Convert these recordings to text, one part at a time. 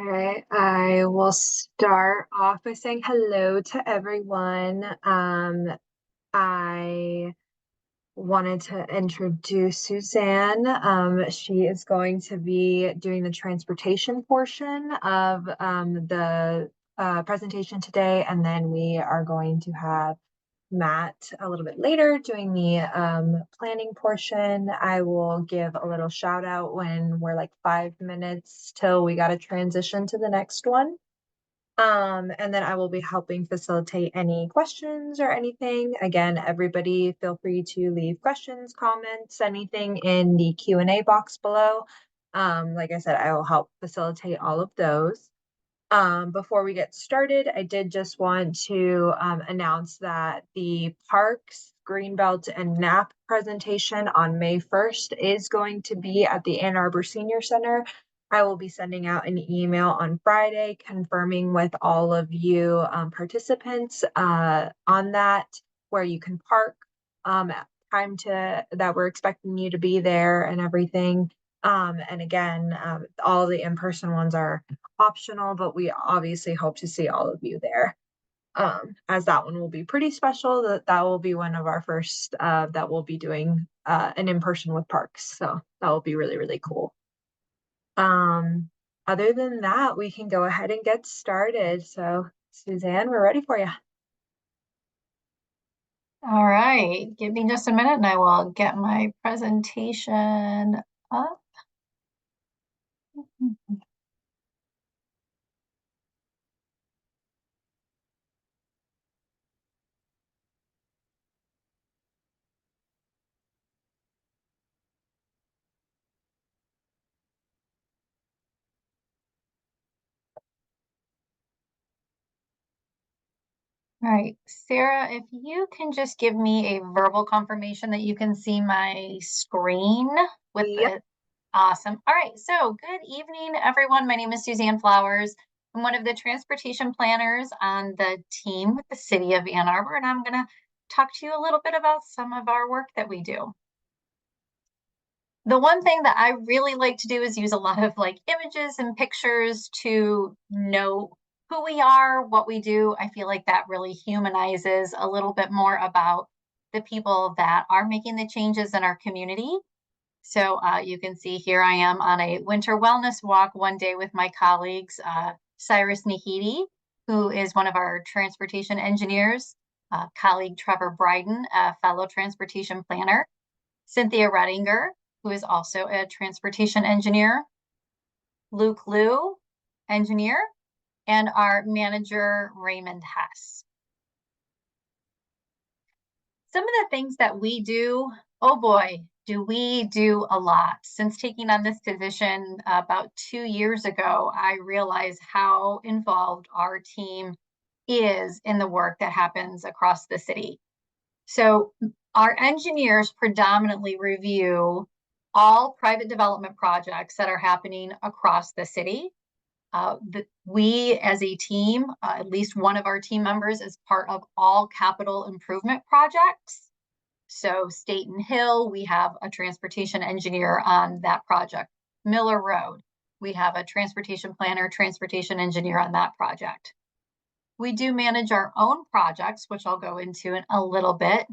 Okay, I will start off by saying hello to everyone. I wanted to introduce Suzanne. She is going to be doing the transportation portion of the presentation today, and then we are going to have Matt a little bit later doing the planning portion. I will give a little shout out when we're like 5 minutes till we got to transition to the next one. And then I will be helping facilitate any questions or anything. Again, everybody feel free to leave questions, comments, anything in the Q&A box below. Like I said, I will help facilitate all of those. Before we get started, I did just want to announce that the Parks, Greenbelt, and NAP presentation on May 1st is going to be at the Ann Arbor Senior Center. I will be sending out an email on Friday confirming with all of you participants on that, where you can park, time that we're expecting you to be there and everything. And again, all the in-person ones are optional, but we obviously hope to see all of you there. As that one will be pretty special. That will be one of our first that we'll be doing an in-person with parks. So that will be really, really cool. Other than that, we can go ahead and get started. So Suzanne, we're ready for you. All right, give me just a minute and I will get my presentation up. All right, Sarah, if you can just give me a verbal confirmation that you can see my screen with Yep. the awesome. All right, so good evening, everyone. My name is Suzanne Flowers. I'm one of the transportation planners on the team with the City of Ann Arbor, and I'm going to talk to you a little bit about some of our work that we do. The one thing that I really like to do is use a lot of like images and pictures to know who we are, what we do. I feel like that really humanizes a little bit more about the people that are making the changes in our community. So you can see here I am on a winter wellness walk one day with my colleagues, Cyrus Nahidi, who is one of our transportation engineers, colleague Trevor Bryden, a fellow transportation planner, Cynthia Redinger, who is also a transportation engineer, Luke Liu, engineer, and our manager, Raymond Hess. Some of the things that we do, oh boy, do we do a lot. Since taking on this position about 2 years ago, I realized how involved our team is in the work that happens across the city. So our engineers predominantly review all private development projects that are happening across the city. We as a team, at least one of our team members is part of all capital improvement projects. So Staten Hill, we have a transportation engineer on that project. Miller Road, we have a transportation planner, transportation engineer on that project. We do manage our own projects, which I'll go into in a little bit.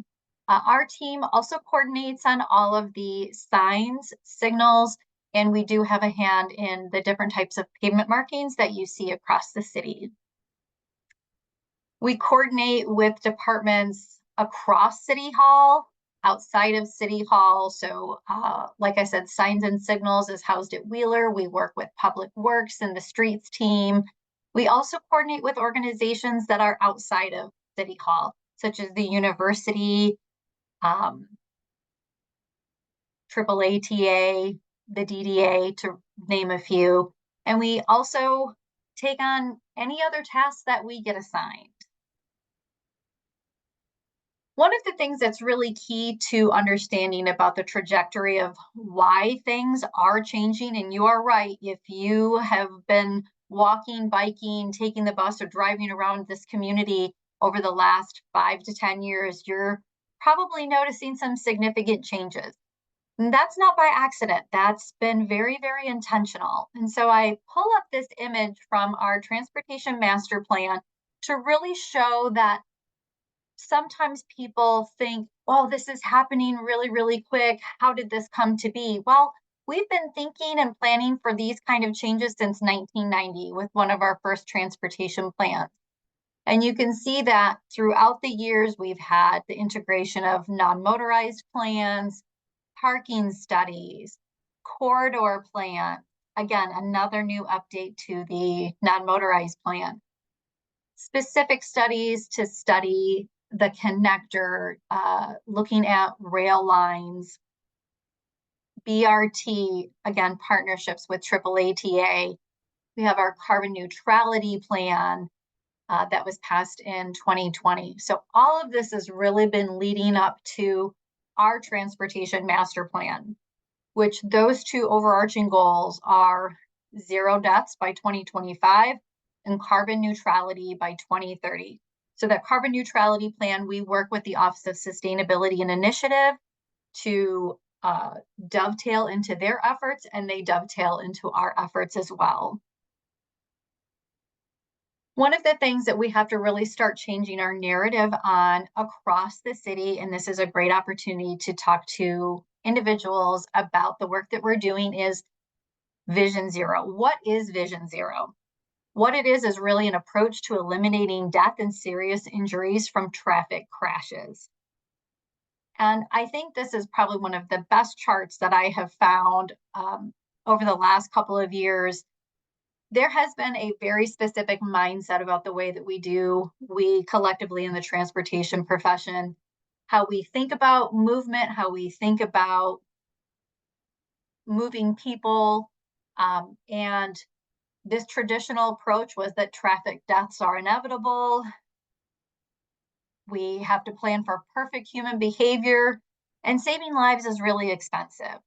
Our team also coordinates on all of the signs, signals, and we do have a hand in the different types of pavement markings that you see across the city. We coordinate with departments across City Hall, outside of City Hall. So like I said, signs and signals is housed at Wheeler. We work with Public Works and the streets team. We also coordinate with organizations that are outside of City Hall, such as the university, AAATA, the DDA, to name a few. And we also take on any other tasks that we get assigned. One of the things that's really key to understanding about the trajectory of why things are changing, and you are right, if you have been walking, biking, taking the bus, or driving around this community over the last 5 to 10 years, you're probably noticing some significant changes. And that's not by accident. That's been very, very intentional. And so I pull up this image from our transportation master plan to really show that sometimes people think, oh, this is happening really, really quick. How did this come to be? Well, we've been thinking and planning for these kind of changes since 1990 with one of our first transportation plans. And you can see that throughout the years, we've had the integration of non-motorized plans, parking studies, corridor plan. Again, another new update to the non-motorized plan. Specific studies to study the connector, looking at rail lines, BRT, again, partnerships with AAATA. We have our carbon neutrality plan that was passed in 2020. So all of this has really been leading up to our transportation master plan, which those two overarching goals are 0 deaths by 2025 and carbon neutrality by 2030. So that carbon neutrality plan, we work with the Office of Sustainability and Initiative to dovetail into their efforts, and they dovetail into our efforts as well. One of the things that we have to really start changing our narrative on across the city, and this is a great opportunity to talk to individuals about the work that we're doing, is Vision Zero. What is Vision Zero? What it is really an approach to eliminating death and serious injuries from traffic crashes. And I think this is probably one of the best charts that I have found over the last couple of years. There has been a very specific mindset about the way that we collectively in the transportation profession, how we think about movement, how we think about moving people. And this traditional approach was that traffic deaths are inevitable. We have to plan for perfect human behavior, and saving lives is really expensive.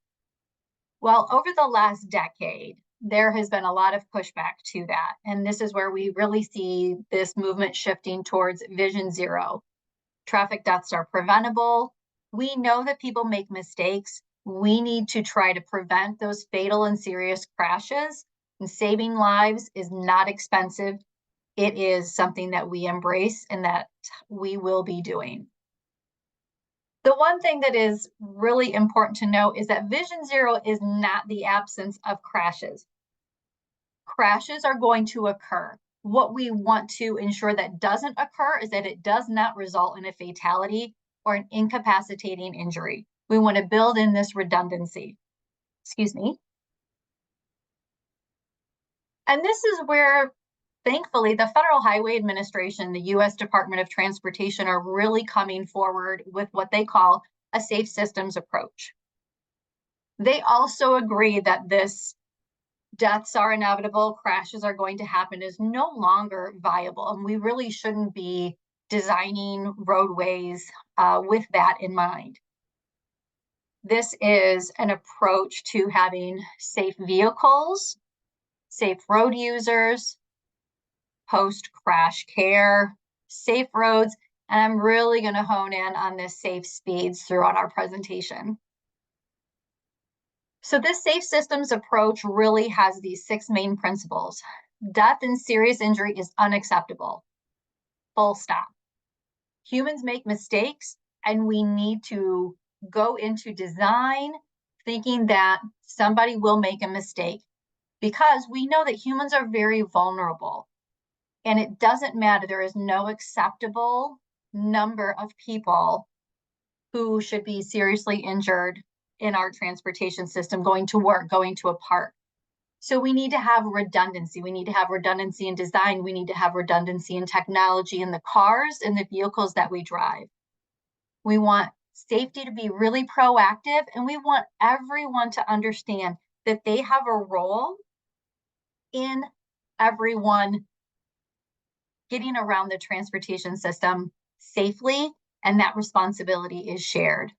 Well, over the last decade, there has been a lot of pushback to that. And this is where we really see this movement shifting towards Vision Zero. Traffic deaths are preventable. We know that people make mistakes. We need to try to prevent those fatal and serious crashes. And saving lives is not expensive. It is something that we embrace and that we will be doing. The one thing that is really important to know is that Vision Zero is not the absence of crashes. Crashes are going to occur. What we want to ensure that doesn't occur is that it does not result in a fatality or an incapacitating injury. We want to build in this redundancy. Excuse me. And this is where, thankfully, the Federal Highway Administration, the U.S. Department of Transportation, are really coming forward with what they call a safe systems approach. They also agree that this deaths are inevitable, crashes are going to happen is no longer viable, and we really shouldn't be designing roadways with that in mind. This is an approach to having safe vehicles, safe road users, post-crash care, safe roads, and I'm really going to hone in on this safe speeds throughout our presentation. So this safe systems approach really has these 6 main principles. Death and serious injury is unacceptable. Full stop. Humans make mistakes, and we need to go into design thinking that somebody will make a mistake, because we know that humans are very vulnerable. And it doesn't matter, there is no acceptable number of people who should be seriously injured in our transportation system, going to work, going to a park. So we need to have redundancy. We need to have redundancy in design. We need to have redundancy in technology in the cars and the vehicles that we drive. We want safety to be really proactive, and we want everyone to understand that they have a role in everyone getting around the transportation system safely, and that responsibility is shared.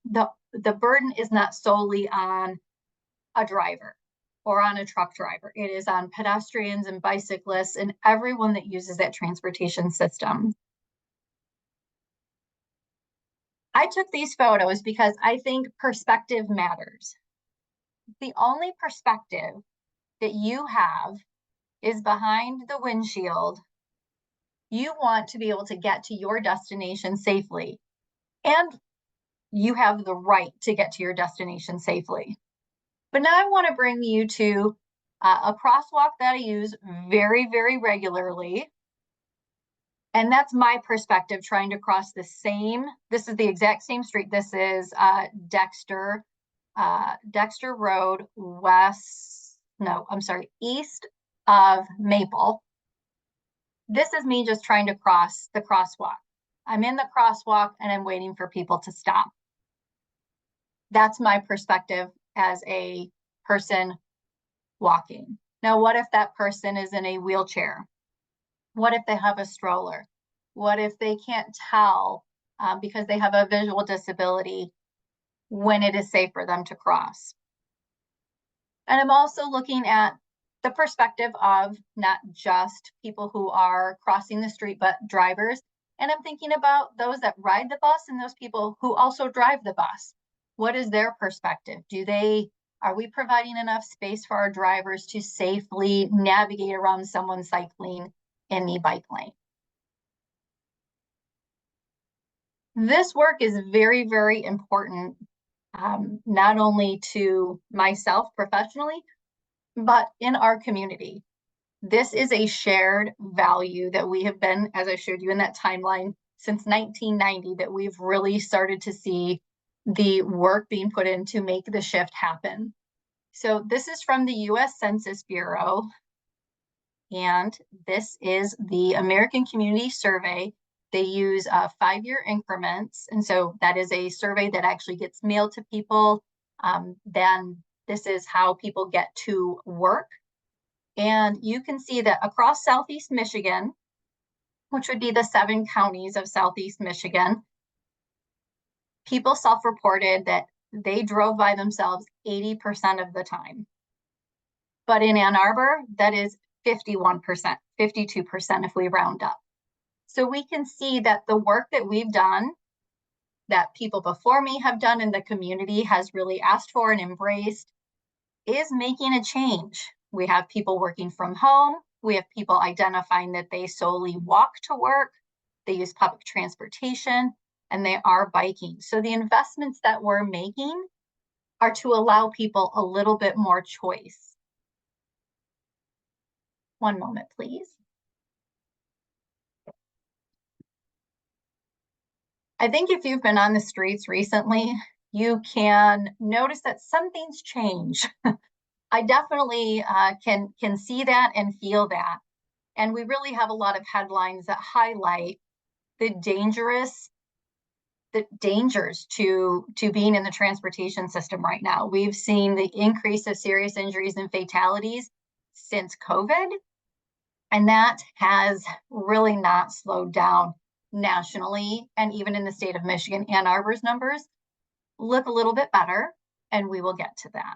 The burden is not solely on a driver or on a truck driver. It is on pedestrians and bicyclists and everyone that uses that transportation system. I took these photos because I think perspective matters. The only perspective that you have is behind the windshield. You want to be able to get to your destination safely, and you have the right to get to your destination safely. But now I want to bring you to a crosswalk that I use very, very regularly. And that's my perspective trying to cross this is the exact same street. This is Dexter Road east of Maple. This is me just trying to cross the crosswalk. I'm in the crosswalk and I'm waiting for people to stop. That's my perspective as a person walking. Now, what if that person is in a wheelchair? What if they have a stroller? What if they can't tell because they have a visual disability when it is safe for them to cross? And I'm also looking at the perspective of not just people who are crossing the street, but drivers. And I'm thinking about those that ride the bus and those people who also drive the bus. What is their perspective? Are we providing enough space for our drivers to safely navigate around someone cycling in the bike lane? This work is very, very important, not only to myself professionally, but in our community. This is a shared value that we have been, as I showed you in that timeline, since 1990, that we've really started to see the work being put in to make the shift happen. So this is from the US Census Bureau, and this is the American Community Survey. They use 5-year increments, and so that is a survey that actually gets mailed to people. Then this is how people get to work. And you can see that across Southeast Michigan, which would be the 7 counties of Southeast Michigan, people self-reported that they drove by themselves 80% of the time. But in Ann Arbor, that is 51%, 52% if we round up. So we can see that the work that we've done, that people before me have done and the community has really asked for and embraced, is making a change. We have people working from home. We have people identifying that they solely walk to work. They use public transportation and they are biking. So the investments that we're making are to allow people a little bit more choice. One moment, please. I think if you've been on the streets recently, you can notice that something's changed. I definitely can see that and feel that. And we really have a lot of headlines that highlight the dangers to being in the transportation system right now. We've seen the increase of serious injuries and fatalities since COVID, and that has really not slowed down nationally. And even in the state of Michigan, Ann Arbor's numbers look a little bit better, and we will get to that.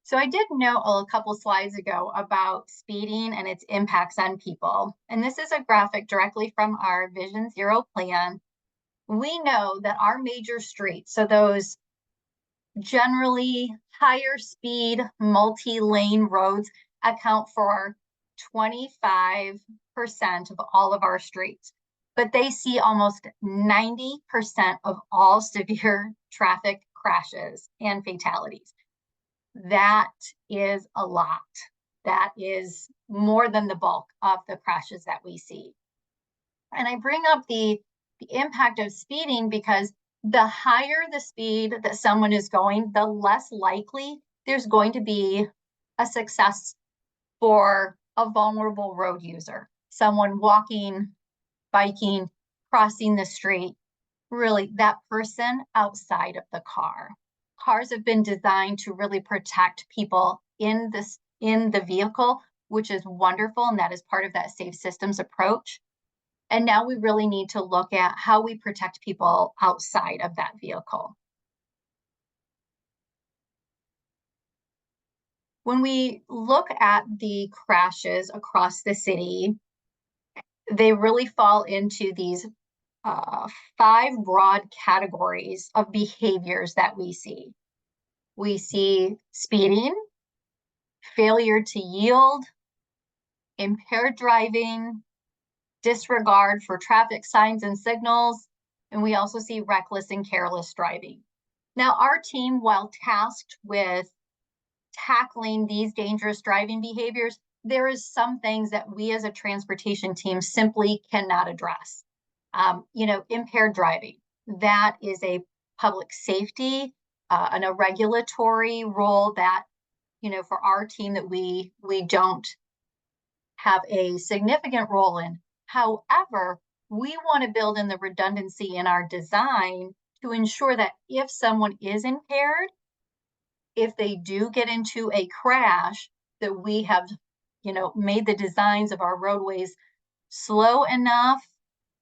So I did note a couple slides ago about speeding and its impacts on people. And this is a graphic directly from our Vision Zero plan. We know that our major streets, so those generally higher speed multi-lane roads, account for 25% of all of our streets. But they see almost 90% of all severe traffic crashes and fatalities. That is a lot. That is more than the bulk of the crashes that we see. And I bring up the impact of speeding because the higher the speed that someone is going, the less likely there's going to be a success for a vulnerable road user, someone walking, biking, crossing the street, really that person outside of the car. Cars have been designed to really protect people in the vehicle, which is wonderful, and that is part of that safe systems approach. And now we really need to look at how we protect people outside of that vehicle. When we look at the crashes across the city, they really fall into these uh, 5 broad categories of behaviors that we see. We see speeding, failure to yield, impaired driving, disregard for traffic signs and signals, and we also see reckless and careless driving. Now, our team, while tasked with tackling these dangerous driving behaviors, there is some things that we as a transportation team simply cannot address. Impaired driving, that is a public safety and a regulatory role that, for our team that we don't have a significant role in. However, we want to build in the redundancy in our design to ensure that if someone is impaired, if they do get into a crash, that we have, made the designs of our roadways slow enough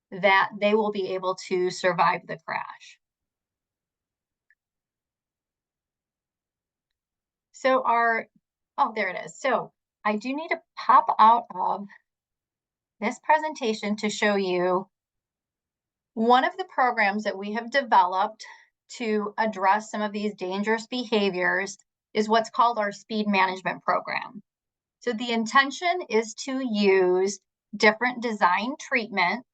that they will be able to survive the crash. So there it is. So I do need to pop out of this presentation to show you one of the programs that we have developed to address some of these dangerous behaviors is what's called our speed management program. So the intention is to use different design treatment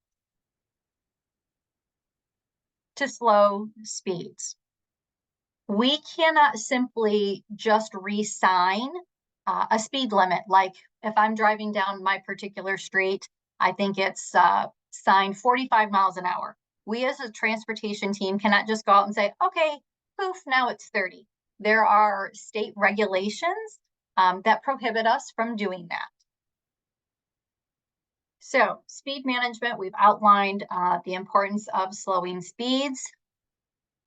to slow speeds. We cannot simply just re-sign a speed limit. Like if I'm driving down my particular street, I think it's signed 45 miles an hour. We as a transportation team cannot just go out and say, okay, poof, now it's 30. There are state regulations that prohibit us from doing that. So speed management, we've outlined the importance of slowing speeds.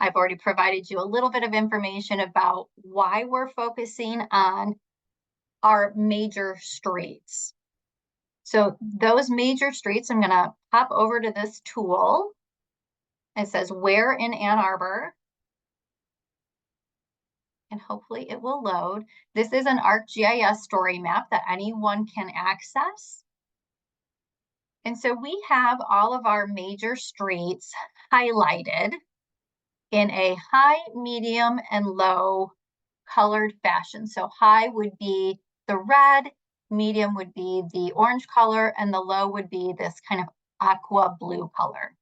I've already provided you a little bit of information about why we're focusing on our major streets. So those major streets, I'm going to pop over to this tool. It says where in Ann Arbor. And hopefully it will load. This is an ArcGIS story map that anyone can access. And so we have all of our major streets highlighted in a high, medium, and low colored fashion. So high would be the red, medium would be the orange color, and the low would be this kind of aqua blue color.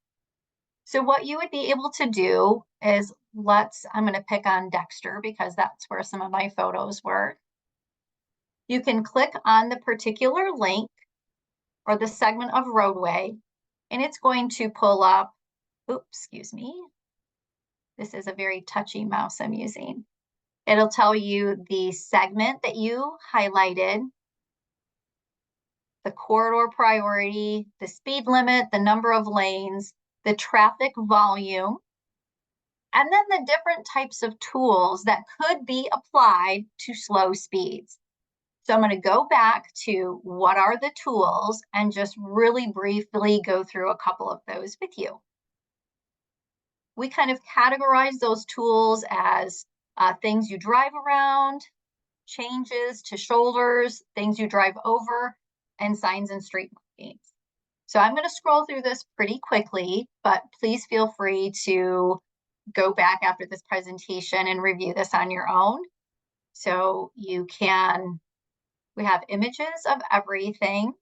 So what you would be able to do is I'm going to pick on Dexter because that's where some of my photos were. You can click on the particular link or the segment of roadway, and it's going to pull up, oops, excuse me. This is a very touchy mouse I'm using. It'll tell you the segment that you highlighted, the corridor priority, the speed limit, the number of lanes, the traffic volume, and then the different types of tools that could be applied to slow speeds. So I'm going to go back to what are the tools and just really briefly go through a couple of those with you. We kind of categorize those tools as things you drive around, changes to shoulders, things you drive over, and signs and street markings. So I'm going to scroll through this pretty quickly, but please feel free to go back after this presentation and review this on your own. So we have images of everything.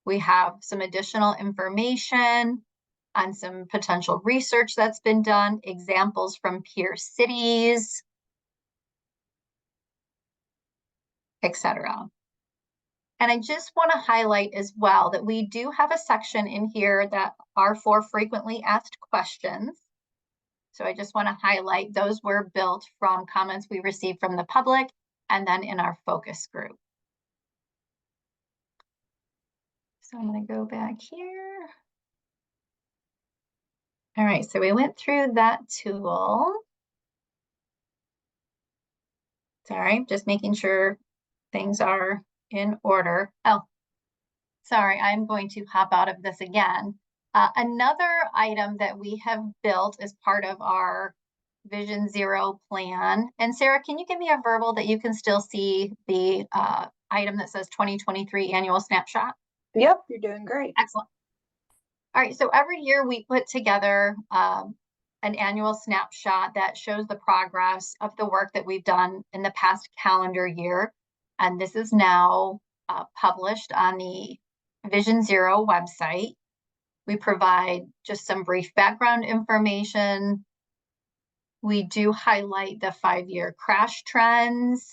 We have some additional information on some potential research that's been done, examples from peer cities, etc. And I just want to highlight as well that we do have a section in here that are for frequently asked questions. So I just want to highlight those were built from comments we received from the public and then in our focus group. So I'm going to go back here. All right, so we went through that tool. Sorry, just making sure things are in order. Oh, sorry, I'm going to hop out of this again. Another item that we have built as part of our Vision Zero plan. And Sarah, can you give me a verbal that you can still see the item that says 2023 annual snapshot? Yep, you're doing great. Excellent. All right, so every year we put together an annual snapshot that shows the progress of the work that we've done in the past calendar year. And this is now published on the Vision Zero website. We provide just some brief background information. We do highlight the 5-year crash trends,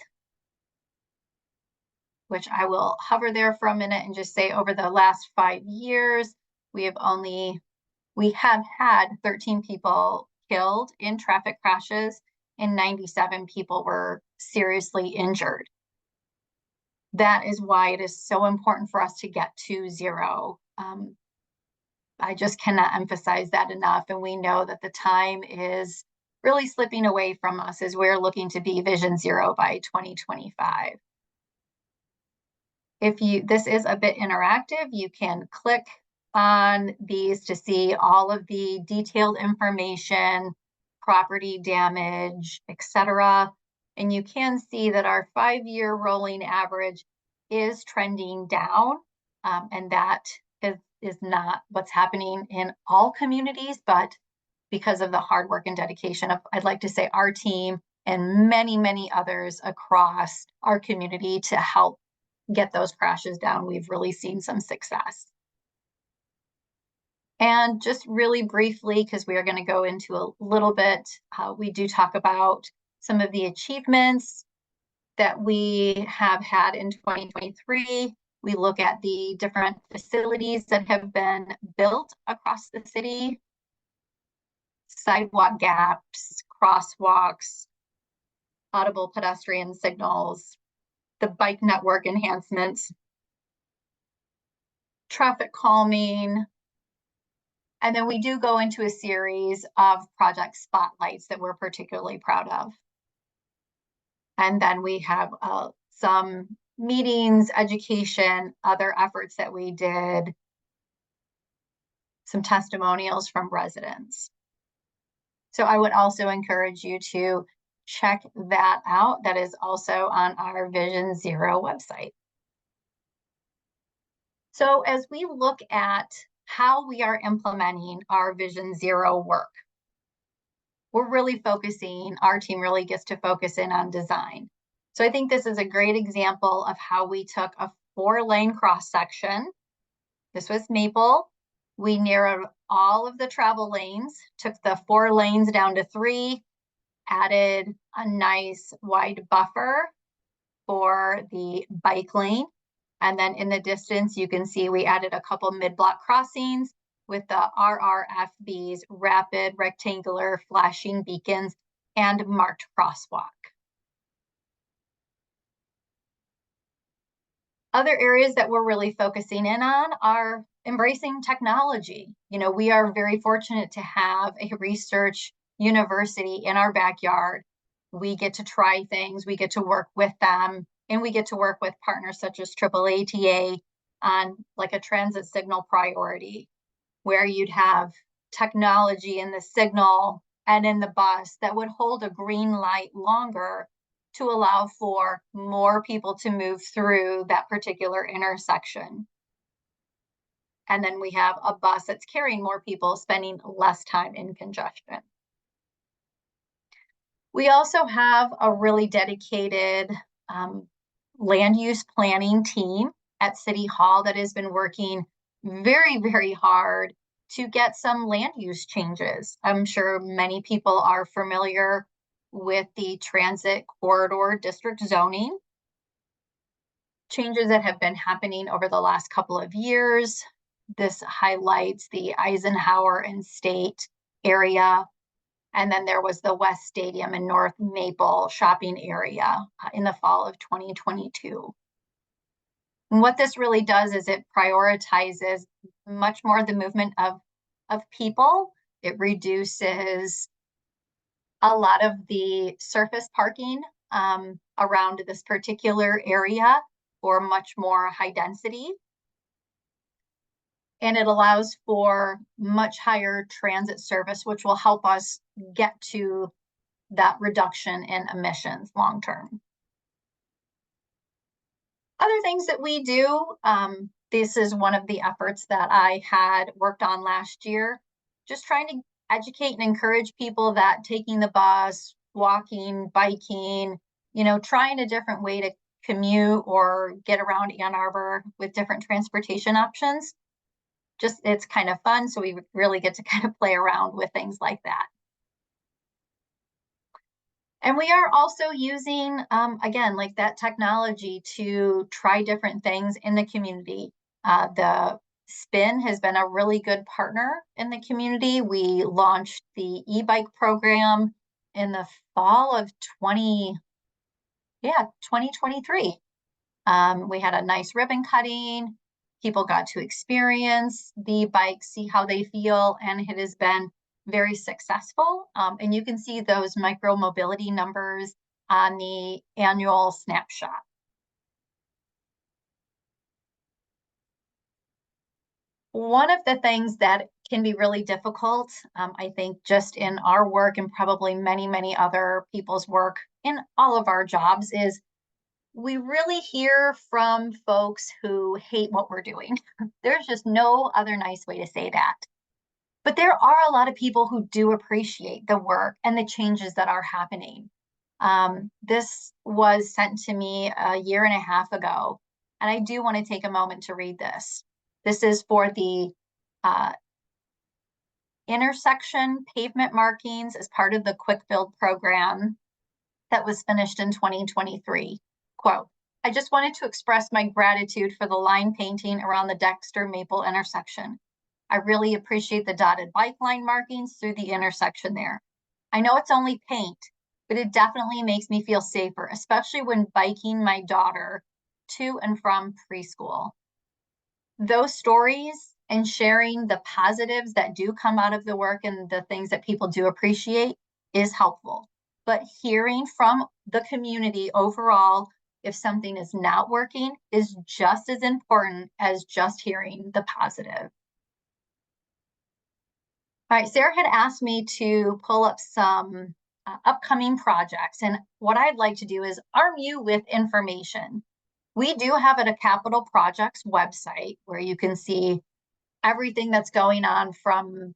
which I will hover there for a minute and just say over the last 5 years, we have had 13 people killed in traffic crashes and 97 people were seriously injured. That is why it is so important for us to get to zero. I just cannot emphasize that enough. And we know that the time is really slipping away from us as we're looking to be Vision Zero by 2025. This is a bit interactive, you can click on these to see all of the detailed information, property damage, etc. And you can see that our 5-year rolling average is trending down. And that is not what's happening in all communities, but because of the hard work and dedication of, I'd like to say, our team and many, many others across our community to help get those crashes down, we've really seen some success. And just really briefly, because we are going to go into a little bit, we do talk about some of the achievements that we have had in 2023. We look at the different facilities that have been built across the city, sidewalk gaps, crosswalks, audible pedestrian signals, the bike network enhancements, traffic calming, and then we do go into a series of project spotlights that we're particularly proud of. And then we have some meetings, education, other efforts that we did, some testimonials from residents. So I would also encourage you to check that out. That is also on our Vision Zero website. So as we look at how we are implementing our Vision Zero work, we're really focusing, our team really gets to focus in on design. So I think this is a great example of how we took a 4-lane cross section. This was Maple. We narrowed all of the travel lanes, took the 4 lanes down to 3, added a nice wide buffer for the bike lane. And then in the distance, you can see we added a couple mid-block crossings with the RRFBs, rapid rectangular flashing beacons, and marked crosswalk. Other areas that we're really focusing in on are embracing technology. You know, we are very fortunate to have a research university in our backyard. We get to try things, we get to work with them, and we get to work with partners such as AAATA on like a transit signal priority, where you'd have technology in the signal and in the bus that would hold a green light longer to allow for more people to move through that particular intersection. And then we have a bus that's carrying more people, spending less time in congestion. We also have a really dedicated land use planning team at City Hall that has been working very, very hard to get some land use changes. I'm sure many people are familiar with the transit corridor district zoning changes that have been happening over the last couple of years. This highlights the Eisenhower and State area. And then there was the West Stadium and North Maple shopping area in the fall of 2022. And what this really does is it prioritizes much more the movement of people. It reduces a lot of the surface parking around this particular area for much more high density. And it allows for much higher transit service, which will help us get to that reduction in emissions long term. Other things that we do, this is one of the efforts that I had worked on last year, just trying to educate and encourage people that taking the bus, walking, biking, trying a different way to commute or get around Ann Arbor with different transportation options. Just it's kind of fun. So we really get to kind of play around with things like that. And we are also using, again, like that technology to try different things in the community. The Spin has been a really good partner in the community. We launched the e-bike program in the fall of 2023. We had a nice ribbon cutting. People got to experience the bike, see how they feel, and it has been very successful. And you can see those micro mobility numbers on the annual snapshot. One of the things that can be really difficult, I think, just in our work and probably many, many other people's work in all of our jobs is we really hear from folks who hate what we're doing. There's just no other nice way to say that. But there are a lot of people who do appreciate the work and the changes that are happening. This was sent to me a year and a half ago, and I do want to take a moment to read this. This is for the intersection pavement markings as part of the Quick Build program that was finished in 2023. Quote, I just wanted to express my gratitude for the line painting around the Dexter Maple intersection. I really appreciate the dotted bike line markings through the intersection there. I know it's only paint, but it definitely makes me feel safer, especially when biking my daughter to and from preschool. Those stories and sharing the positives that do come out of the work and the things that people do appreciate is helpful. But hearing from the community overall, if something is not working, is just as important as just hearing the positive. All right, Sarah had asked me to pull up some upcoming projects, and what I'd like to do is arm you with information. We do have a capital projects website where you can see everything that's going on from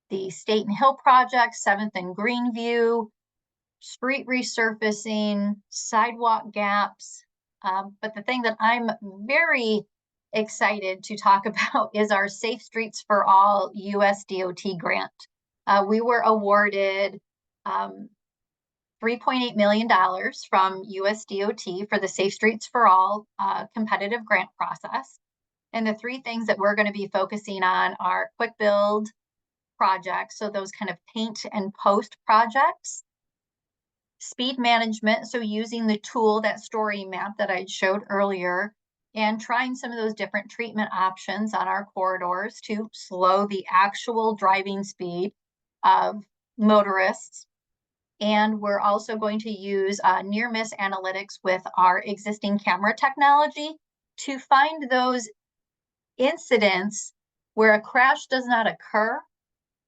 the State and Hill project, 7th and Greenview, street resurfacing, sidewalk gaps. But the thing that I'm very excited to talk about is our Safe Streets for All USDOT grant. We were awarded $3.8 million from USDOT for the Safe Streets for All competitive grant process. And the three things that we're going to be focusing on are quick build projects, so those kind of paint and post projects, speed management, so using the tool, that story map that I showed earlier, and trying some of those different treatment options on our corridors to slow the actual driving speed of motorists. And we're also going to use near miss analytics with our existing camera technology to find those incidents where a crash does not occur,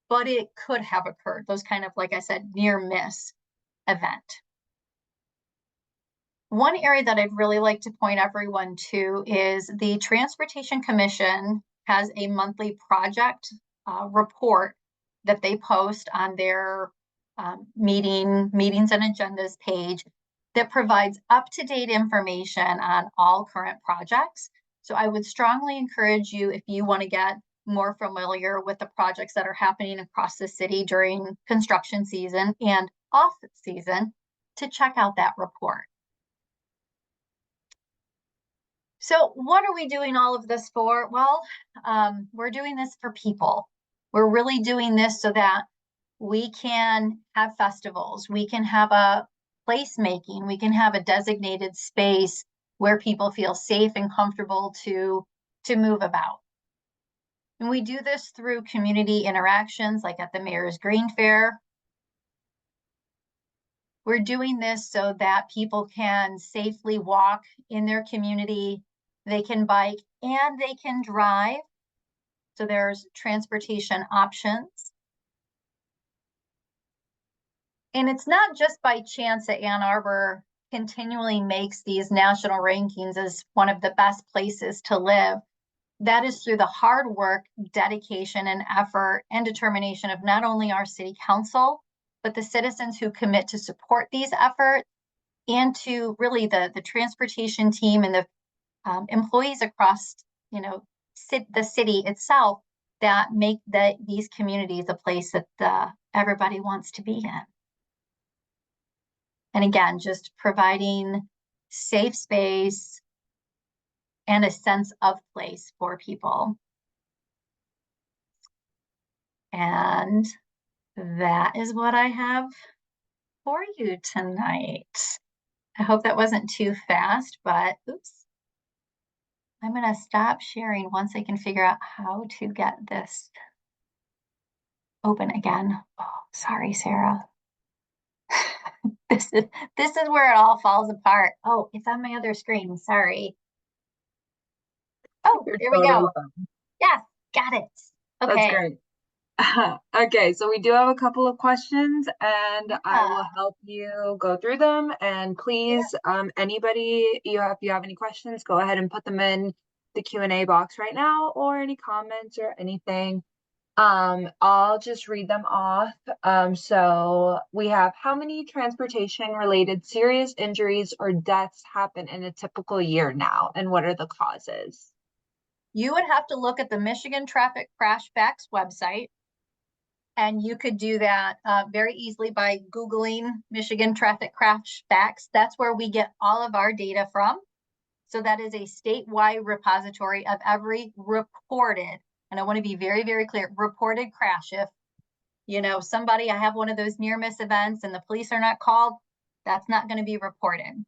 but it could have occurred. Those kind of, like I said, near miss event. One area that I'd really like to point everyone to is the Transportation Commission has a monthly project report that they post on their meetings and agendas page that provides up-to-date information on all current projects. So I would strongly encourage you, if you want to get more familiar with the projects that are happening across the city during construction season and off season, to check out that report. So what are we doing all of this for? Well, we're doing this for people. We're really doing this so that we can have festivals, we can have a placemaking, we can have a designated space where people feel safe and comfortable to move about. And we do this through community interactions, like at the Mayor's Green Fair. We're doing this so that people can safely walk in their community, they can bike, and they can drive. So there's transportation options. And it's not just by chance that Ann Arbor continually makes these national rankings as one of the best places to live. that is through the hard work, dedication, and effort and determination of not only our city council, but the citizens who commit to support these efforts, and to really the transportation team and the employees across, the city itself, that make these communities a place that everybody wants to be in. And again, just providing safe space and a sense of place for people. And that is what I have for you tonight. I hope that wasn't too fast, but oops. I'm going to stop sharing once I can figure out how to get this open again. Oh, sorry, Sarah. This is where it all falls apart. Oh, it's on my other screen. Sorry. Oh, You're there we totally go. fine. Yes, got it. That's Okay. great. Okay, so we do have a couple of questions and I Yeah. will help you go through them. And please, anybody, if you have any questions, go ahead and put them in the Q&A box right now, or any comments or anything. I'll just read them off. So we have, how many transportation related serious injuries or deaths happen in a typical year now, and what are the causes? You would have to look at the Michigan Traffic Crash Facts website. And you could do that very easily by Googling Michigan Traffic Crash Facts. That's where we get all of our data from. So that is a statewide repository of every reported, and I want to be very, very clear, reported crash. If, I have one of those near miss events and the police are not called, that's not going to be reported.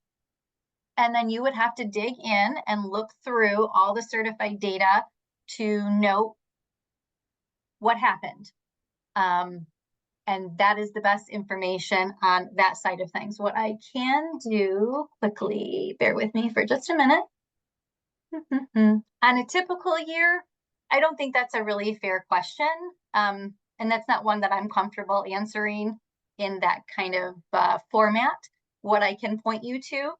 And then you would have to dig in and look through all the certified data to note what happened. And that is the best information on that side of things. What I can do quickly, bear with me for just a minute. On a typical year, I don't think that's a really fair question. And that's not one that I'm comfortable answering in that kind of format. What I can point you to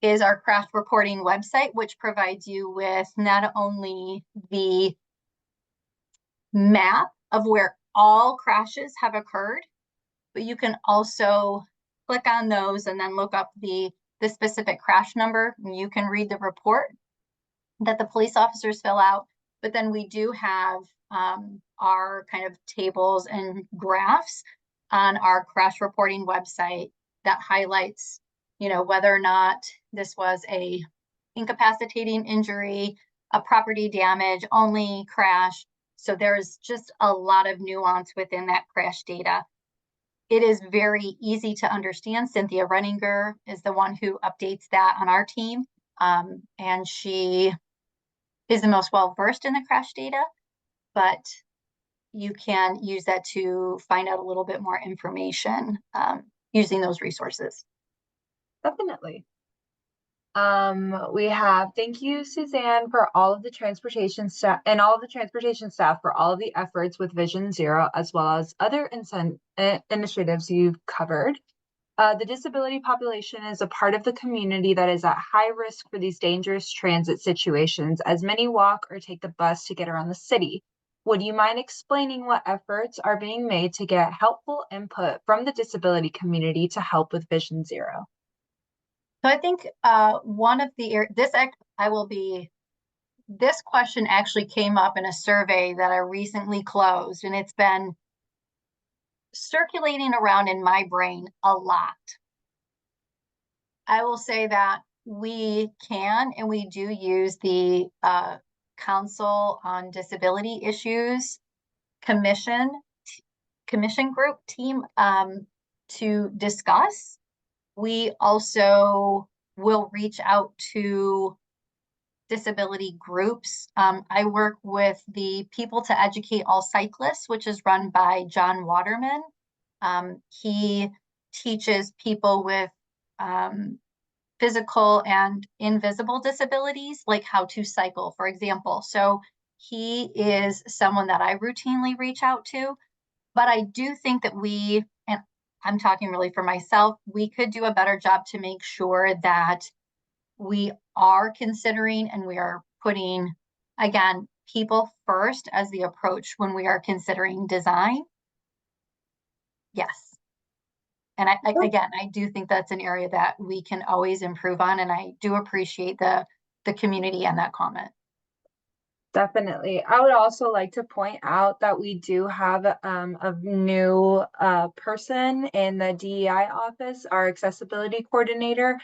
is our crash reporting website, which provides you with not only the map of where all crashes have occurred, but you can also click on those and then look up the specific crash number, and you can read the report that the police officers fill out. But then we do have our kind of tables and graphs on our crash reporting website that highlights, whether or not this was a incapacitating injury, a property damage only crash. So there's just a lot of nuance within that crash data. It is very easy to understand. Cynthia Renninger is the one who updates that on our team. And she is the most well-versed in the crash data, but you can use that to find out a little bit more information using those resources. Definitely. We have, thank you, Suzanne, for all of the transportation staff and all of the transportation staff for all of the efforts with Vision Zero, as well as other initiatives you've covered. The disability population is a part of the community that is at high risk for these dangerous transit situations, as many walk or take the bus to get around the city. Would you mind explaining what efforts are being made to get helpful input from the disability community to help with Vision Zero? So I think one of the this question actually came up in a survey that I recently closed, and it's been circulating around in my brain a lot. I will say that we can and we do use the Council on Disability Issues commission group team to discuss. We also will reach out to disability groups. I work with the People to Educate All Cyclists, which is run by John Waterman. He teaches people with physical and invisible disabilities, like how to cycle, for example. So he is someone that I routinely reach out to. But I do think that and I'm talking really for myself, we could do a better job to make sure that we are considering and we are putting, again, people first as the approach when we are considering design, yes. And again, I do think that's an area that we can always improve on, and I do appreciate the community and that comment. Definitely. I would also like to point out that we do have a new person in the DEI office. Our accessibility coordinator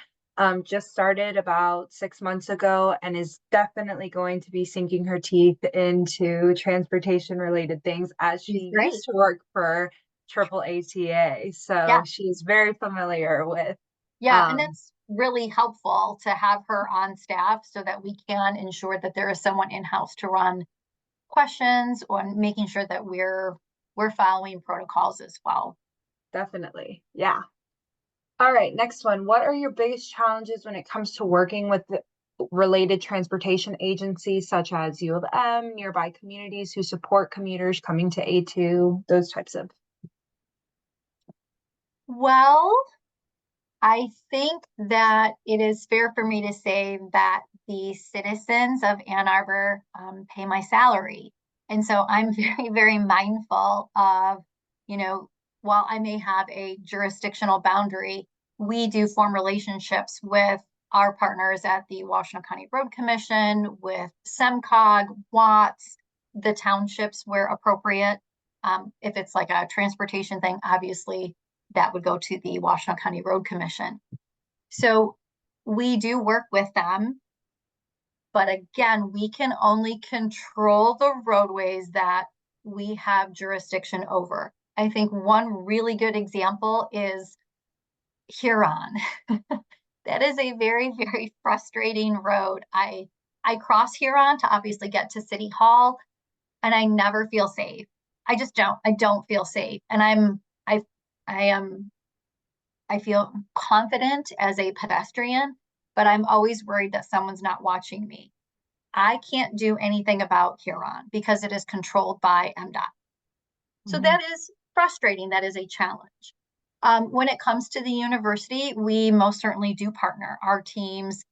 just started about 6 months ago and is definitely going to be sinking her teeth into transportation related things as She's she great. used to work for Triple ATA. So Yeah. she's very familiar with Yeah, and um, it's really helpful to have her on staff so that we can ensure that there is someone in-house to run questions or making sure that we're following protocols as well. definitely. Yeah. All right, next one. What are your biggest challenges when it comes to working with the related transportation agencies such as U of M, nearby communities who support commuters coming to A2, those types of? Well, I think that it is fair for me to say that the citizens of Ann Arbor pay my salary. And so I'm very, very mindful of, you know, while I may have a jurisdictional boundary, we do form relationships with our partners at the Washtenaw County Road Commission, with SEMCOG, Watts, the townships where appropriate. If it's like a transportation thing, obviously that would go to the Washtenaw County Road Commission. So we do work with them, but again, we can only control the roadways that we have jurisdiction over. I think one really good example is Huron. That is a very, very frustrating road. I cross Huron to obviously get to City Hall, and I never feel safe. I just don't. I don't feel safe, and I am I feel confident as a pedestrian, but I'm always worried that someone's not watching me. I can't do anything about Huron because it is controlled by MDOT. So Mhm. that is frustrating. That is a challenge. When it comes to the university, we most certainly do partner. Our teams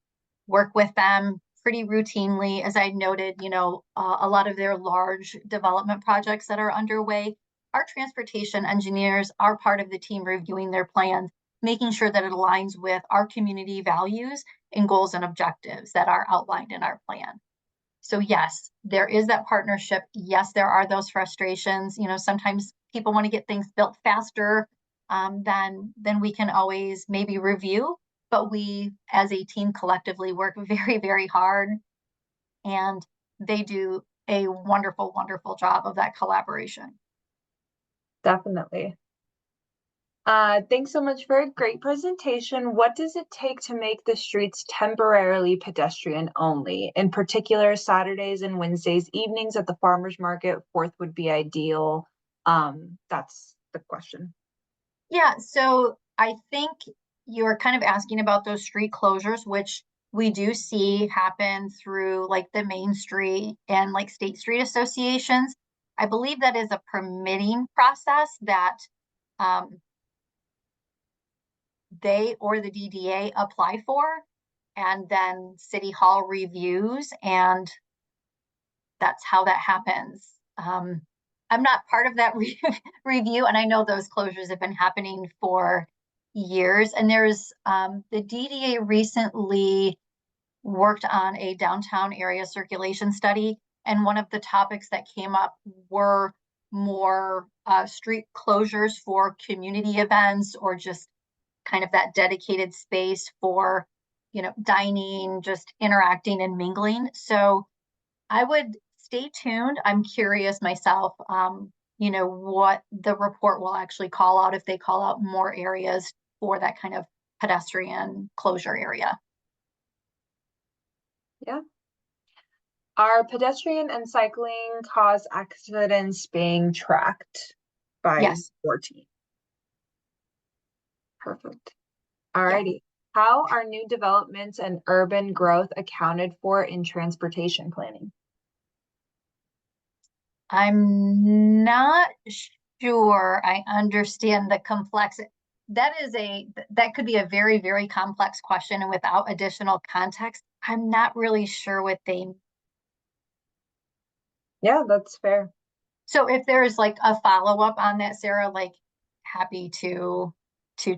work with them pretty routinely. As I noted, a lot of their large development projects that are underway, our transportation engineers are part of the team reviewing their plans, making sure that it aligns with our community values and goals and objectives that are outlined in our plan. So yes, there is that partnership. Yes, there are those frustrations. Sometimes people want to get things built faster than we can always maybe review. But we, as a team, collectively work very, very hard, and they do a wonderful, wonderful job of that collaboration. Definitely. Thanks so much for a great presentation. What does it take to make the streets temporarily pedestrian only? In particular, Saturdays and Wednesdays evenings at the farmers market, fourth would be ideal. That's the question. Yeah, so I think you're kind of asking about those street closures, which we do see happen through like the Main Street and like State Street associations. I believe that is a permitting process that um, they or the DDA apply for, and then City Hall reviews, and that's how that happens. I'm not part of that review, and I know those closures have been happening for years. And there's the DDA recently worked on a downtown area circulation study, and one of the topics that came up were more street closures for community events or just kind of that dedicated space for dining, just interacting and mingling. So I would stay tuned. I'm curious myself, what the report will actually call out if they call out more areas for that kind of pedestrian closure area. Yeah. Are pedestrian and cycling cause accidents being tracked by Yes, your team? Perfect. yeah. Alrighty. How are new developments and urban growth accounted for in transportation planning? I'm not sure I understand the complexity. That could be a very, very complex question, and without additional context, I'm not really sure what they Yeah, that's fair. So if there's like a follow-up on that, Sarah, like happy to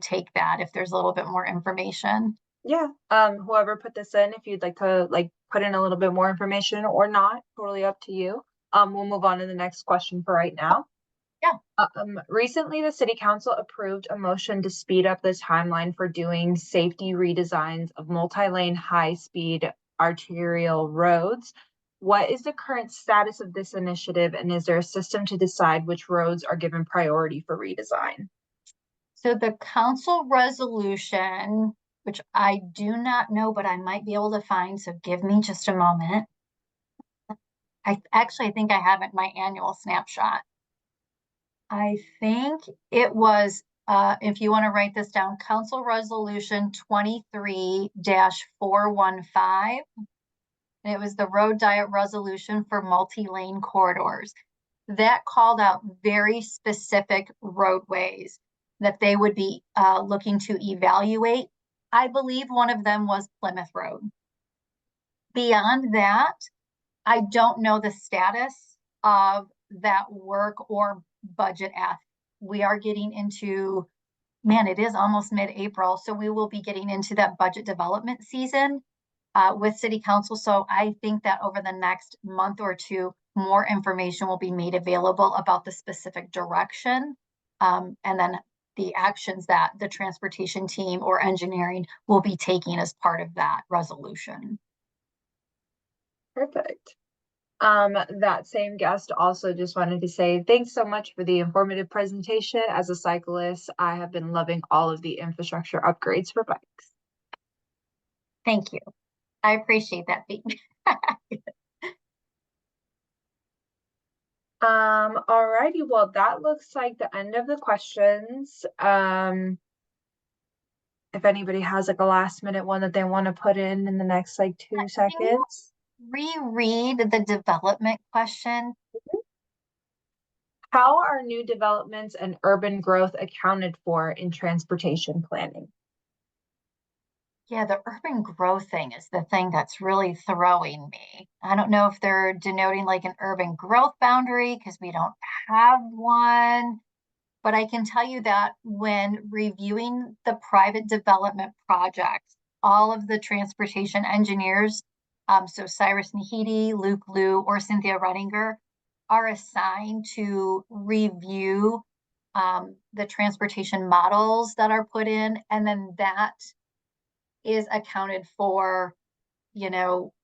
take that if there's a little bit more information. Yeah. Whoever put this in, if you'd like to like put in a little bit more information or not, totally up to you. We'll move on to the next question for right now. Yeah. Recently, the city council approved a motion to speed up the timeline for doing safety redesigns of multi-lane high-speed arterial roads. What is the current status of this initiative, and is there a system to decide which roads are given priority for redesign? So the council resolution, which I do not know, but I might be able to find, so give me just a moment. I think I have it in my annual snapshot. I think it was, if you want to write this down, Council Resolution 23-415. And it was the road diet resolution for multi-lane corridors. That called out very specific roadways that they would be looking to evaluate. I believe one of them was Plymouth Road. Beyond that, I don't know the status of that work or budget ask. We are getting into, man, it is almost mid-April, so we will be getting into that budget development season with city council. So I think that over the next month or two, more information will be made available about the specific direction. And then the actions that the transportation team or engineering will be taking as part of that resolution. Perfect. That same guest also just wanted to say thanks so much for the informative presentation. As a cyclist, I have been loving all of the infrastructure upgrades for bikes. Thank you. I appreciate that feedback. Alrighty, well, that looks like the end of the questions. If anybody has like a last minute one that they want to put in the next like two Can you seconds. reread the development question? How are new developments and urban growth accounted for in transportation planning? Yeah, the urban growth thing is the thing that's really throwing me. I don't know if they're denoting like an urban growth boundary because we don't have one, but I can tell you that when reviewing the private development projects, all of the transportation engineers, so Cyrus Nahidi, Luke Liu, or Cynthia Redinger, are assigned to review the transportation models that are put in, and then that is accounted for, you know,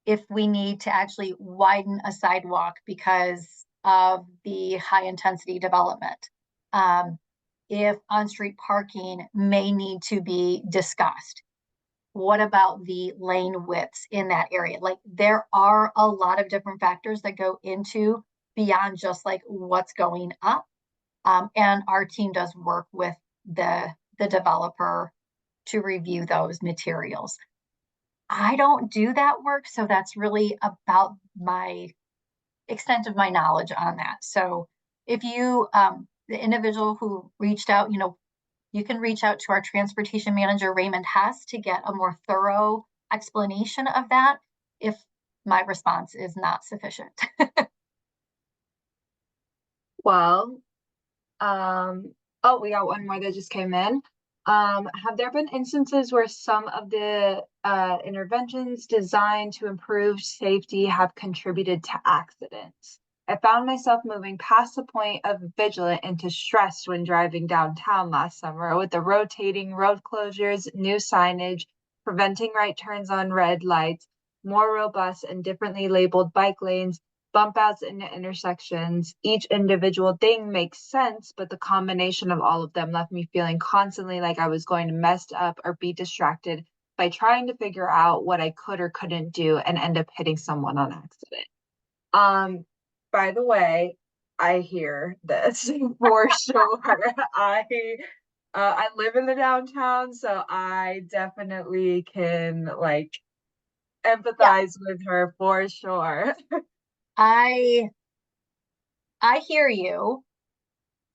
if we need to actually widen a sidewalk because of the high intensity development. If on-street parking may need to be discussed. What about the lane widths in that area? Like there are a lot of different factors that go into beyond just like what's going up. And our team does work with the developer to review those materials. I don't do that work, so that's really about my extent of my knowledge on that. So if you, the individual who reached out, you can reach out to our transportation manager, Raymond Hess, to get a more thorough explanation of that if my response is not sufficient. Well, oh, we got one more that just came in. Have there been instances where some of the interventions designed to improve safety have contributed to accidents? I found myself moving past the point of vigilant into stressed when driving downtown last summer with the rotating road closures, new signage, preventing right turns on red lights, more robust and differently labeled bike lanes, bump outs into intersections. Each individual thing makes sense, but the combination of all of them left me feeling constantly like I was going to mess up or be distracted by trying to figure out what I could or couldn't do and end up hitting someone on accident. Um, by the way, I hear this for sure. I I live in the downtown, so I definitely can like Yeah, empathize with her for sure. I I hear you.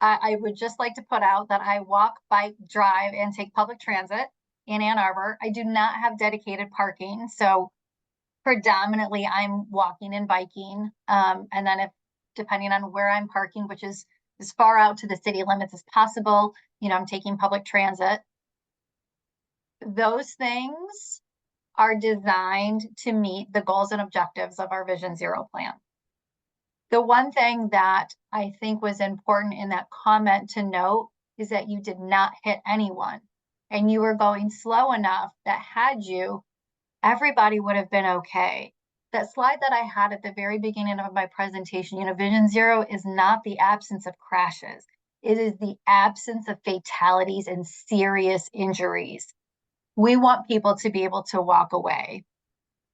I would just like to put out that I walk, bike, drive, and take public transit in Ann Arbor. I do not have dedicated parking, so Predominantly, I'm walking and biking. And then if, depending on where I'm parking, which is as far out to the city limits as possible, I'm taking public transit. Those things are designed to meet the goals and objectives of our Vision Zero plan. The one thing that I think was important in that comment to note is that you did not hit anyone, and you were going slow enough that had you, everybody would have been okay. That slide that I had at the very beginning of my presentation, Vision Zero is not the absence of crashes. It is the absence of fatalities and serious injuries. We want people to be able to walk away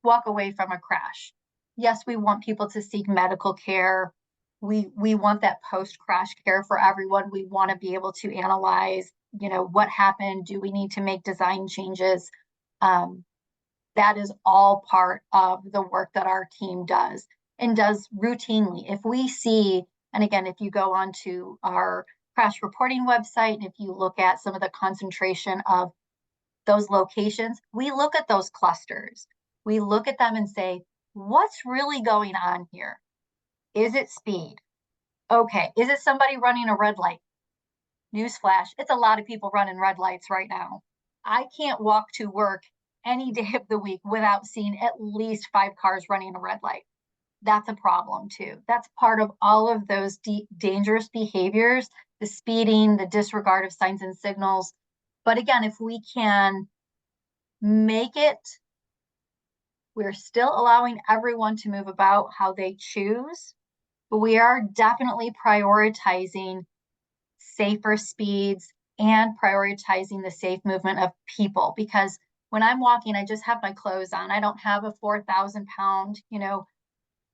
from a crash. Yes, we want people to seek medical care. We want that post-crash care for everyone. We want to be able to analyze, what happened. Do we need to make design changes? That is all part of the work that our team does and does routinely. If we see, and again, if you go onto our crash reporting website, and if you look at some of the concentration of those locations, we look at those clusters. We look at them and say, what's really going on here? Is it speed? Okay. Is it somebody running a red light? Newsflash, it's a lot of people running red lights right now. I can't walk to work any day of the week without seeing at least 5 cars running a red light. That's a problem too. That's part of all of those dangerous behaviors, the speeding, the disregard of signs and signals. But again, if we can make it, we're still allowing everyone to move about how they choose, but we are definitely prioritizing safer speeds and prioritizing the safe movement of people. Because when I'm walking, I just have my clothes on. I don't have a 4,000-pound,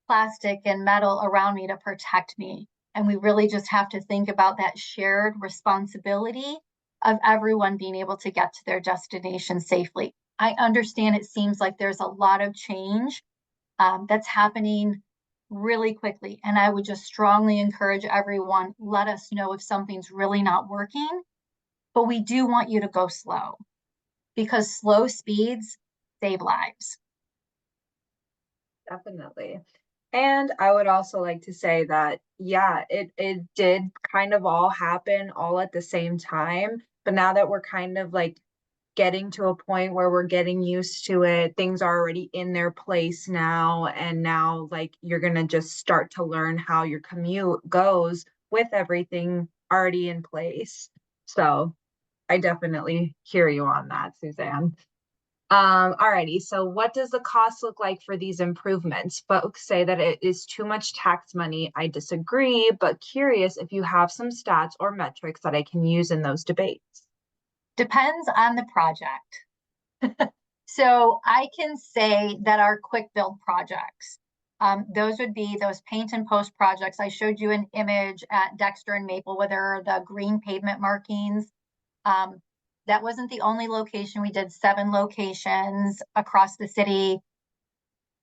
plastic and metal around me to protect me. And we really just have to think about that shared responsibility of everyone being able to get to their destination safely. I understand it seems like there's a lot of change that's happening really quickly. And I would just strongly encourage everyone, let us know if something's really not working, but we do want you to go slow because slow speeds save lives. Definitely. And I would also like to say that, yeah, it did kind of all happen all at the same time. But now that we're kind of like getting to a point where we're getting used to it, things are already in their place now. And now, like, you're going to just start to learn how your commute goes with everything already in place. So I definitely hear you on that, Suzanne. Alrighty, so what does the cost look like for these improvements? Folks say that it is too much tax money. I disagree, but curious if you have some stats or metrics that I can use in those debates. Depends on the project. So I can say that our quick build projects, those would be those paint and post projects. I showed you an image at Dexter and Maple where there are the green pavement markings. That wasn't the only location. We did 7 locations across the city.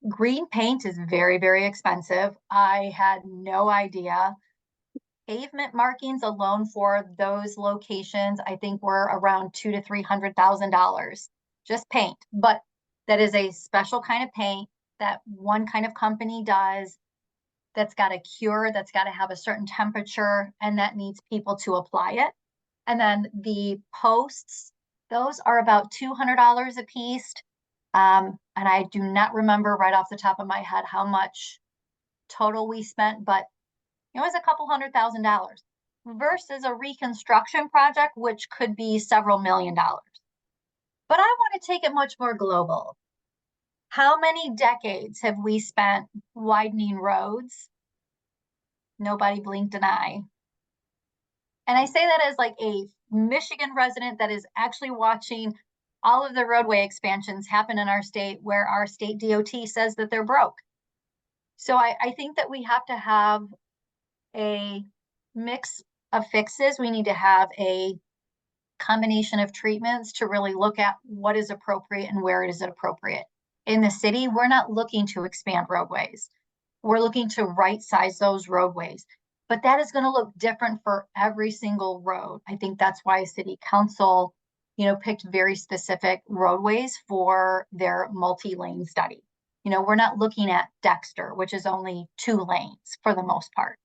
Green paint is very, very expensive. I had no idea. Pavement markings alone for those locations, I think were around $200,000 to $300,000, just paint. But that is a special kind of paint that one kind of company does. That's got to cure, that's got to have a certain temperature, and that needs people to apply it. And then the posts, those are about $200 a piece. And I do not remember right off the top of my head how much total we spent, but it was a couple $100,000 versus a reconstruction project, which could be several $1,000,000. But I want to take it much more global. How many decades have we spent widening roads? Nobody blinked an eye. And I say that as like a Michigan resident that is actually watching all of the roadway expansions happen in our state where our state DOT says that they're broke. So I think that we have to have a mix of fixes. We need to have a combination of treatments to really look at what is appropriate and where is it appropriate. In the city, we're not looking to expand roadways. We're looking to right size those roadways. But that is going to look different for every single road. I think that's why City Council, picked very specific roadways for their multi-lane study. We're not looking at Dexter, which is only 2 lanes for the most part.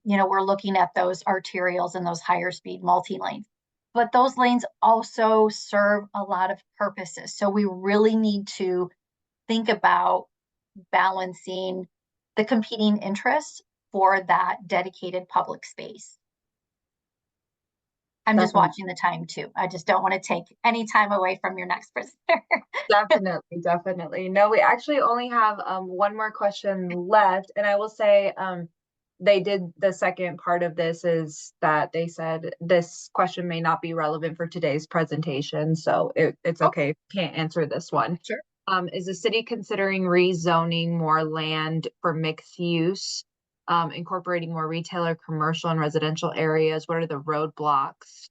We're looking at those arterials and those higher speed multi-lanes. But those lanes also serve a lot of purposes. So we really need to think about balancing the competing interests for that dedicated public space. I'm just Definitely. watching the time too. I just don't want to take any time away from your next presenter. Definitely, definitely. No, we actually only have one more question left, and I will say they did the second part of this is that they said this question may not be relevant for today's presentation, so it's Oh, okay if you can't answer this one. sure. Is the city considering rezoning more land for mixed use, incorporating more retail or commercial and residential areas? What are the roadblocks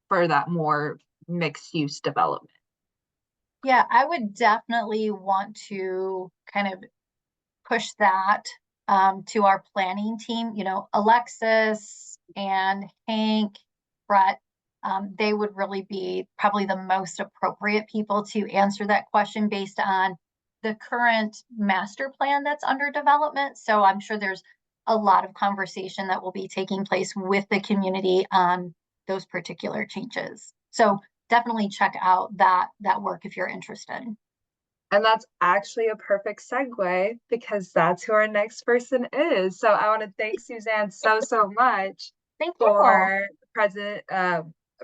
for that more mixed use development? Yeah, I would definitely want to kind of push that to our planning team. Alexis and Hank, Brett, they would really be probably the most appropriate people to answer that question based on the current master plan that's under development. So I'm sure there's a lot of conversation that will be taking place with the community on those particular changes. So definitely check out that work if you're interested. And that's actually a perfect segue because that's who our next person is. So I want to thank Suzanne so much Thank you. for present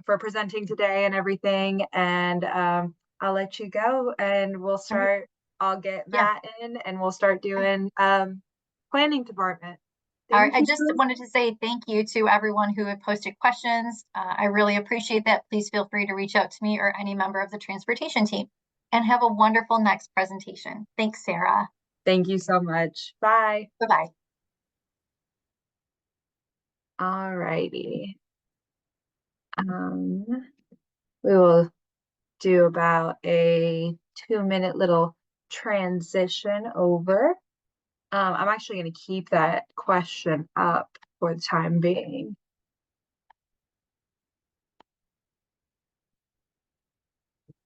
for presenting today and everything. And I'll let you go and we'll All right. start. I'll get Yeah. Matt in and we'll start doing planning department. All right. Thank I you. just wanted to say thank you to everyone who had posted questions. I really appreciate that. Please feel free to reach out to me or any member of the transportation team. And have a wonderful next presentation. Thanks, Sarah. Thank you so much. Bye. Bye-bye. All righty. Um, we will do about a 2 minute little transition over. I'm actually going to keep that question up for the time being.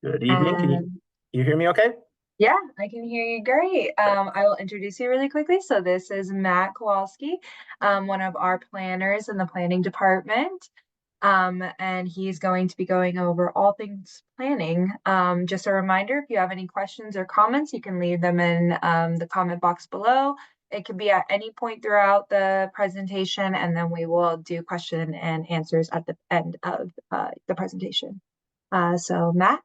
Good evening. Can And you hear me okay? yeah, I can hear you great. I will introduce you really quickly. So this is Matt Kowalski, one of our planners in the planning department. And he's going to be going over all things planning. Just a reminder, if you have any questions or comments, you can leave them in the comment box below. It can be at any point throughout the presentation, and then we will do question and answers at the end of the presentation. So Matt,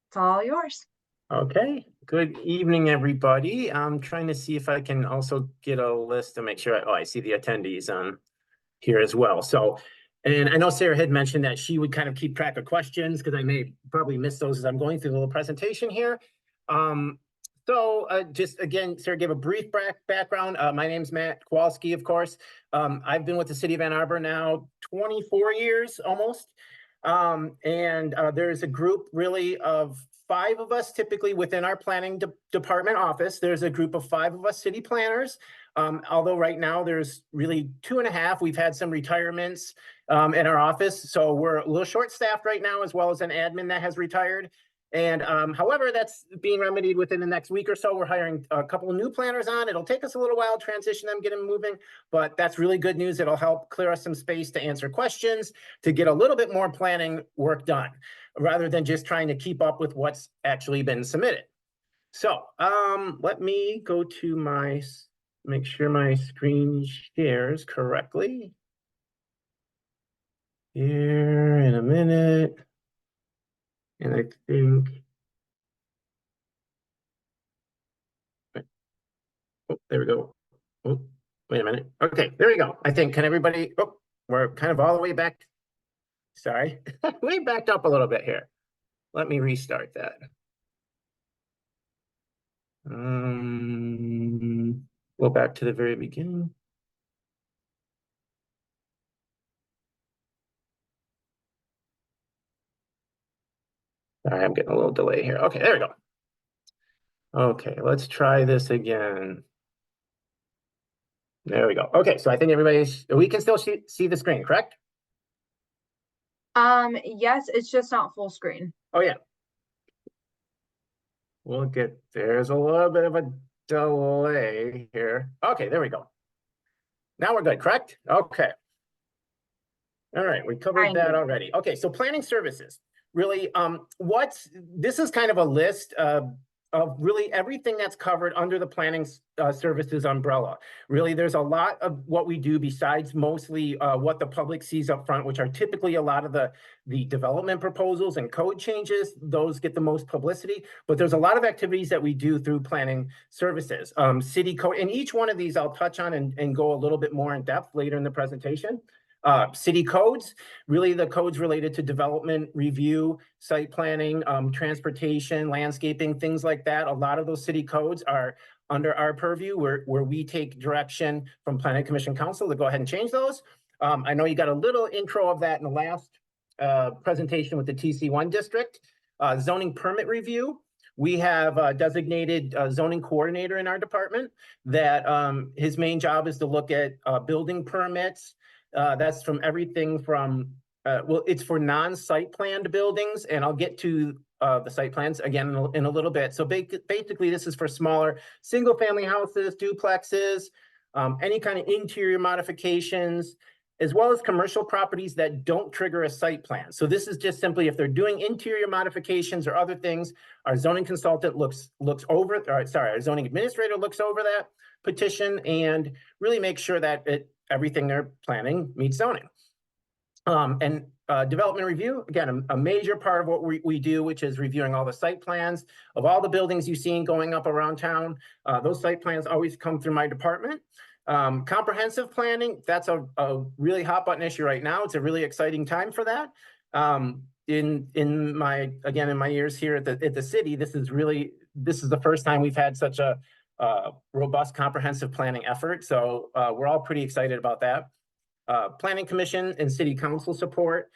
it's all yours. Okay. Good evening, everybody. I'm trying to see if I can also get a list to make sure. I see the attendees on here as well. So, and I know Sarah had mentioned that she would kind of keep track of questions because I may probably miss those as I'm going through the little presentation here. Just again, Sarah gave a brief background. My name's Matt Kowalski, of course. I've been with the city of Ann Arbor now 24 years almost. There's a group really of 5 of us typically within our planning department office. There's a group of 5 of us city planners. Although right now there's really 2.5. We've had some retirements in our office. So we're a little short staffed right now, as well as an admin that has retired. And however, that's being remedied within the next week or so. We're hiring a couple of new planners on. It'll take us a little while to transition them, get them moving, but that's really good news. It'll help clear us some space to answer questions, to get a little bit more planning work done, rather than just trying to keep up with what's actually been submitted. So let me go to make sure my screen shares correctly. Here in a minute. And I think, oh, there we go. Oh, wait a minute. Okay, there we go. I think, can everybody, we're kind of all the way back. Sorry, we backed up a little bit here. Let me restart that. Go back to the very beginning. Sorry, I'm getting a little delay here. Okay, there we go. Okay, let's try this again. There we go. Okay, so I think we can still see the screen, correct? Yes, it's just not full screen. Oh yeah. there's a little bit of a delay here. Okay, there we go. Now we're good, correct? Okay. All right, we covered that already. Okay, so planning services. Really, this is kind of a list of really everything that's covered under the planning services umbrella. Really, there's a lot of what we do besides mostly what the public sees up front, which are typically a lot of the development proposals and code changes. Those get the most publicity, but there's a lot of activities that we do through planning services. City code, and each one of these I'll touch on and go a little bit more in depth later in the presentation. City codes, really the codes related to development, review, site planning, transportation, landscaping, things like that. A lot of those city codes are under our purview where we take direction from Planning Commission Council to go ahead and change those. I know you got a little intro of that in the last presentation with the TC1 district. Zoning permit review. We have a designated zoning coordinator in our department that his main job is to look at building permits. That's from everything from, well, it's for non-site planned buildings, and I'll get to the site plans again in a little bit. So basically, this is for smaller single-family houses, duplexes, any kind of interior modifications, as well as commercial properties that don't trigger a site plan. So this is just simply if they're doing interior modifications or other things, our zoning consultant looks over, or sorry, our zoning administrator looks over that petition and really makes sure that everything they're planning meets zoning. Development review, again, a major part of what we do, which is reviewing all the site plans of all the buildings you've seen going up around town. Those site plans always come through my department. Comprehensive planning, that's a really hot button issue right now. It's a really exciting time for that. In my years here at the city, this is the first time we've had such a robust comprehensive planning effort. So we're all pretty excited about that. Planning Commission and City Council support.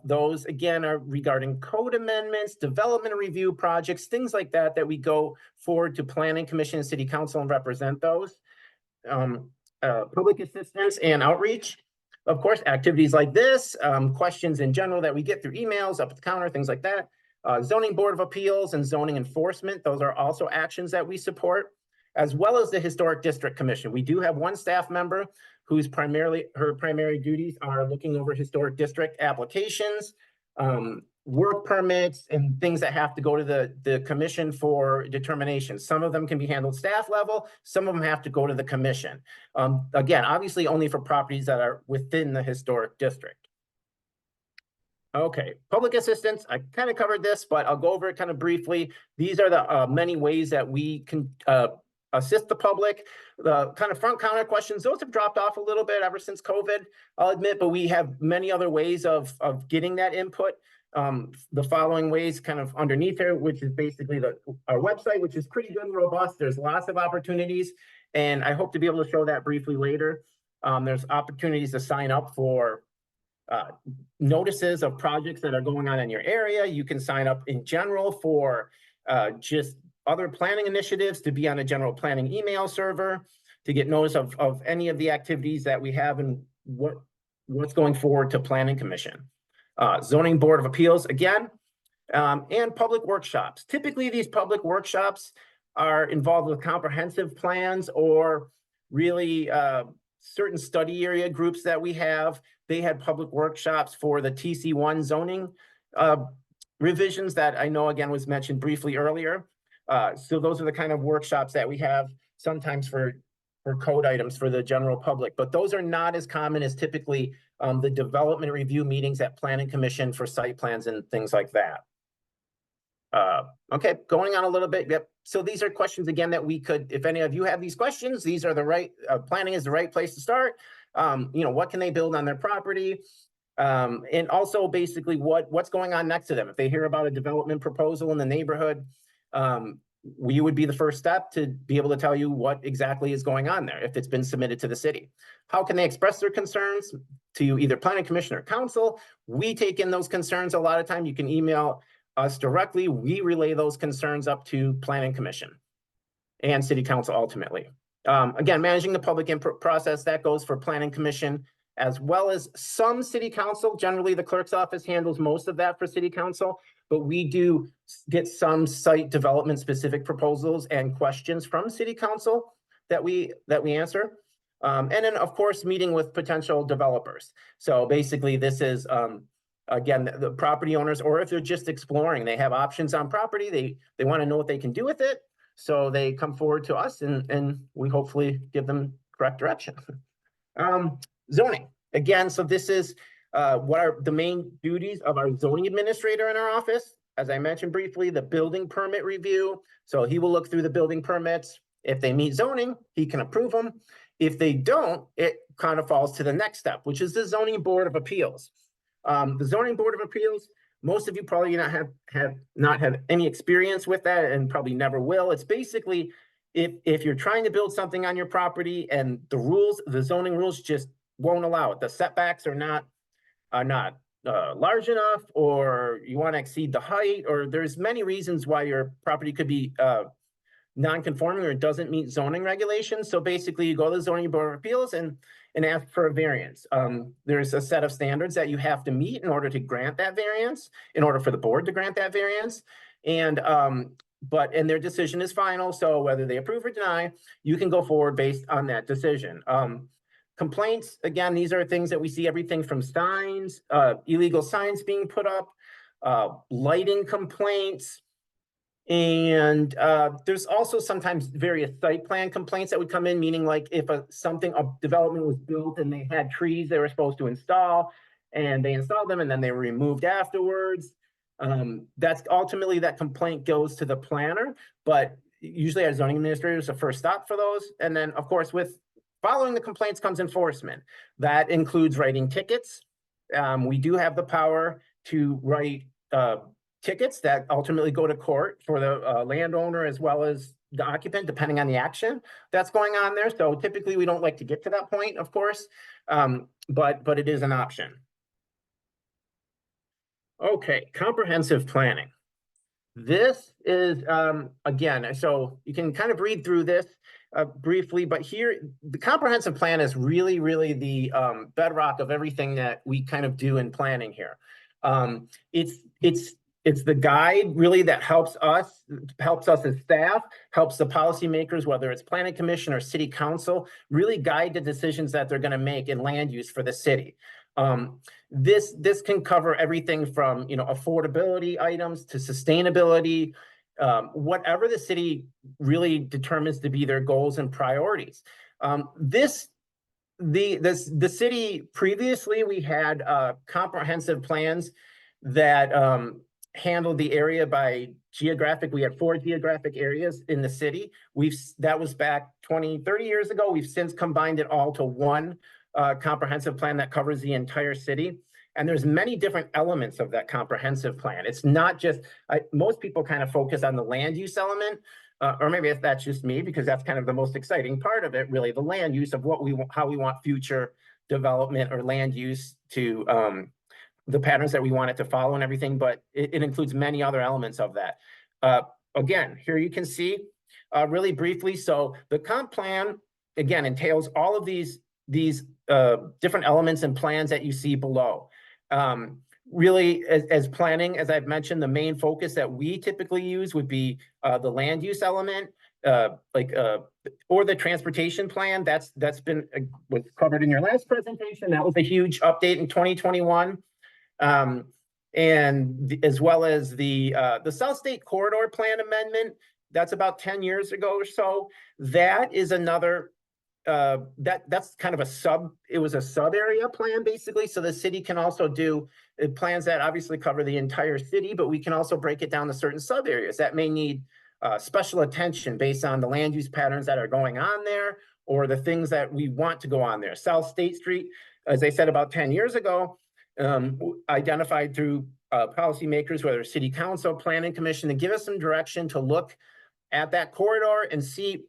Those again are regarding code amendments, development review projects, things like that we go forward to Planning Commission and City Council and represent those. Public assistance and outreach. Of course, activities like this, questions in general that we get through emails, up at the counter, things like that. Zoning Board of Appeals and zoning enforcement, those are also actions that we support, as well as the Historic District Commission. We do have one staff member whose her primary duties are looking over historic district applications, work permits, and things that have to go to the commission for determination. Some of them can be handled staff level, some of them have to go to the commission. Again, obviously only for properties that are within the historic district. Okay, public assistance, I kind of covered this, but I'll go over it kind of briefly. These are the many ways that we can assist the public. The kind of front counter questions, those have dropped off a little bit ever since COVID, I'll admit, but we have many other ways of getting that input. The following ways kind of underneath here, which is basically our website, which is pretty good and robust. There's lots of opportunities, and I hope to be able to show that briefly later. There's opportunities to sign up for notices of projects that are going on in your area. You can sign up in general for just other planning initiatives, to be on a general planning email server, to get notice of any of the activities that we have and what's going forward to Planning Commission. Zoning Board of Appeals, again, and public workshops. Typically, these public workshops are involved with comprehensive plans or really certain study area groups that we have. They had public workshops for the TC1 zoning revisions that I know, again, was mentioned briefly earlier. So those are the kind of workshops that we have sometimes for code items for the general public, but those are not as common as typically the development review meetings at Planning Commission for site plans and things like that. Okay, going on a little bit. Yep. So these are questions again that we could, if any of you have these questions, these are the right, planning is the right place to start. What can they build on their property? And also basically what's going on next to them. If they hear about a development proposal in the neighborhood, we would be the first step to be able to tell you what exactly is going on there if it's been submitted to the city. How can they express their concerns to either Planning Commission or Council? We take in those concerns a lot of time. You can email us directly. We relay those concerns up to Planning Commission and City Council ultimately. Again, managing the public input process, that goes for Planning Commission as well as some City Council. Generally, the clerk's office handles most of that for City Council. but we do get some site development specific proposals and questions from city council that we answer. And then, of course, meeting with potential developers. So basically, this is, again, the property owners, or if they're just exploring, they have options on property, they want to know what they can do with it. So they come forward to us and we hopefully give them correct direction. Zoning, again, so this is what are the main duties of our zoning administrator in our office. As I mentioned briefly, the building permit review. So he will look through the building permits. If they meet zoning, he can approve them. If they don't, it kind of falls to the next step, which is the zoning board of appeals. The zoning board of appeals, most of you probably have not had any experience with that and probably never will. It's basically if you're trying to build something on your property and the zoning rules just won't allow it. The setbacks are not large enough, or you want to exceed the height, or there's many reasons why your property could be non-conforming or doesn't meet zoning regulations. So basically you go to the zoning board of appeals and ask for a variance. There's a set of standards that you have to meet in order to grant that variance, in order for the board to grant that variance. And their decision is final. So whether they approve or deny, you can go forward based on that decision. Complaints, again, these are things that we see, everything from signs, illegal signs being put up, lighting complaints, and there's also sometimes various site plan complaints that would come in, meaning like if a development was built and they had trees they were supposed to install and they installed them and then they were removed afterwards. That's ultimately, that complaint goes to the planner, but usually our zoning administrator is the first stop for those. And then of course, with following the complaints comes enforcement. That includes writing tickets. We do have the power to write tickets that ultimately go to court for the landowner as well as the occupant, depending on the action that's going on there. So typically we don't like to get to that point, of course, but it is an option. Okay, comprehensive planning. This is, again, so you can kind of read through this briefly, but here, the comprehensive plan is really, really the bedrock of everything that we kind of do in planning here. It's the guide really that helps us as staff, helps the policymakers, whether it's planning commission or city council, really guide the decisions that they're going to make in land use for the city. This can cover everything from, affordability items to sustainability, whatever the city really determines to be their goals and priorities. The city previously, we had comprehensive plans that handled the area by geographic. We had 4 geographic areas in the city. That was back 20-30 years ago. We've since combined it all to one comprehensive plan that covers the entire city. And there's many different elements of that comprehensive plan. It's not just, most people kind of focus on the land use element, or maybe that's just me, because that's kind of the most exciting part of it, really, the land use of how we want future development or land use to, the patterns that we want it to follow and everything, but it includes many other elements of that. Again, here you can see really briefly. So the comp plan, again, entails all of these different elements and plans that you see below. Really, as planning, as I've mentioned, the main focus that we typically use would be the land use element, or the transportation plan. That's been was covered in your last presentation. That was a huge update in 2021. And as well as the South State Corridor Plan Amendment, that's about 10 years ago or so. That is another, that's kind of it was a sub area plan basically. So the city can also do plans that obviously cover the entire city, but we can also break it down to certain sub areas that may need special attention based on the land use patterns that are going on there, or the things that we want to go on there. South State Street, as I said, about 10 years ago, identified through policymakers, whether city council, planning commission, to give us some direction to look at that corridor and see,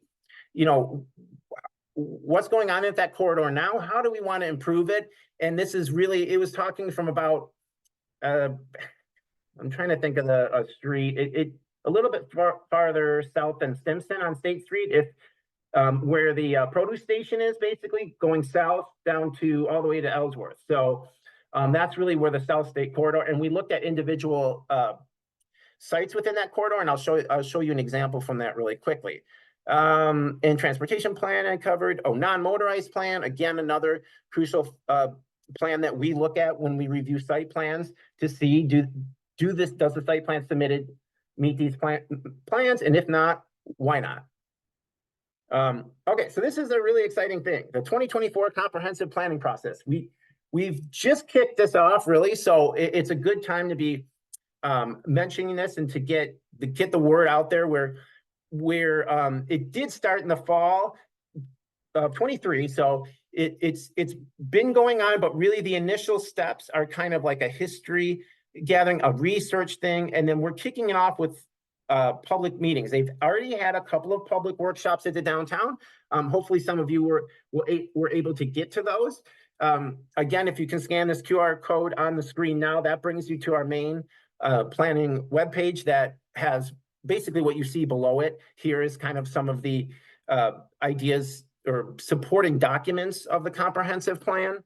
what's going on at that corridor now. How do we want to improve it? And this is really, it was talking from about, I'm trying to think of a street, it a little bit farther south than Stimson on State Street, where the produce station is, basically going south down to all the way to Ellsworth. So that's really where the South State Corridor, and we looked at individual sites within that corridor, and I'll show you an example from that really quickly. In transportation plan I covered, non-motorized plan, again, another crucial plan that we look at when we review site plans to see does the site plan submitted meet these plans, and if not, why not? Okay, so this is a really exciting thing, the 2024 comprehensive planning process. We've just kicked this off, really, so it's a good time to be mentioning this and to get the word out there where it did start in the fall of 23, so it's been going on, but really the initial steps are kind of like a history gathering, a research thing, and then we're kicking it off with public meetings. They've already had a couple of public workshops at the downtown. Hopefully some of you were able to get to those. Again, if you can scan this QR code on the screen now, that brings you to our main planning webpage that has basically what you see below it. Here is kind of some of the ideas or supporting documents of the comprehensive plan.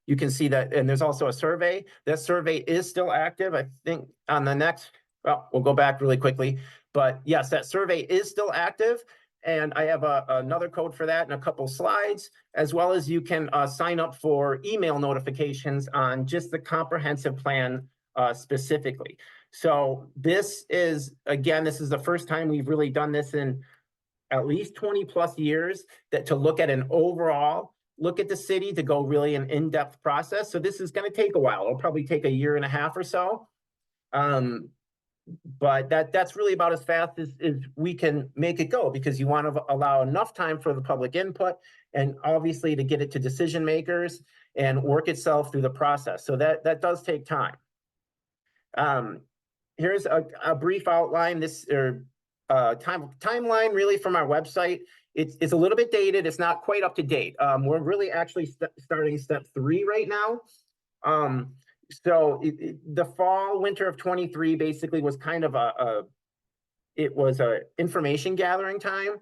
You can see that, and there's also a survey. That survey is still active. I think on the next, well, we'll go back really quickly, but yes, that survey is still active. And I have another code for that in a couple slides, as well as you can sign up for email notifications on just the comprehensive plan specifically. So this is, again, this is the first time we've really done this in at least 20 plus years, that to look at an overall look at the city, to go really an in-depth process. So this is going to take a while. It'll probably take a year and a half or so. But that's really about as fast as we can make it go, because you want to allow enough time for the public input and obviously to get it to decision makers and work itself through the process. So that does take time. Here's a brief outline. Timeline really from our website. It's a little bit dated. It's not quite up to date. We're really actually starting step 3 right now. So the fall, winter of 23 basically was kind of it was a information gathering time.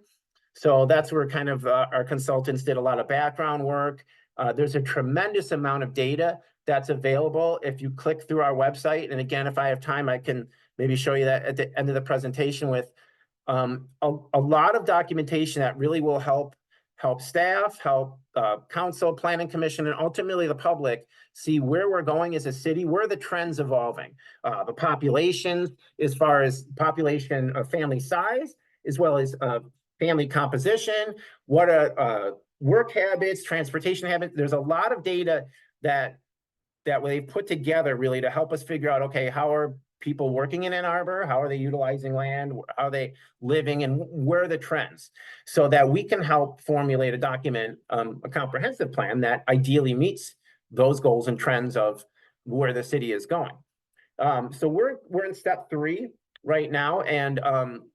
So that's where kind of our consultants did a lot of background work. There's a tremendous amount of data that's available if you click through our website. And again, if I have time, I can maybe show you that at the end of the presentation with a lot of documentation that really will help staff, help council, planning commission, and ultimately the public see where we're going as a city, where the trends evolving, the population, as far as population of family size, as well as family composition, what are work habits, transportation habits. There's a lot of data that they've put together really to help us figure out, okay, how are people working in Ann Arbor? How are they utilizing land? How are they living? And where are the trends? So that we can help formulate a document, a comprehensive plan that ideally meets those goals and trends of where the city is going. So we're in step 3 right now. And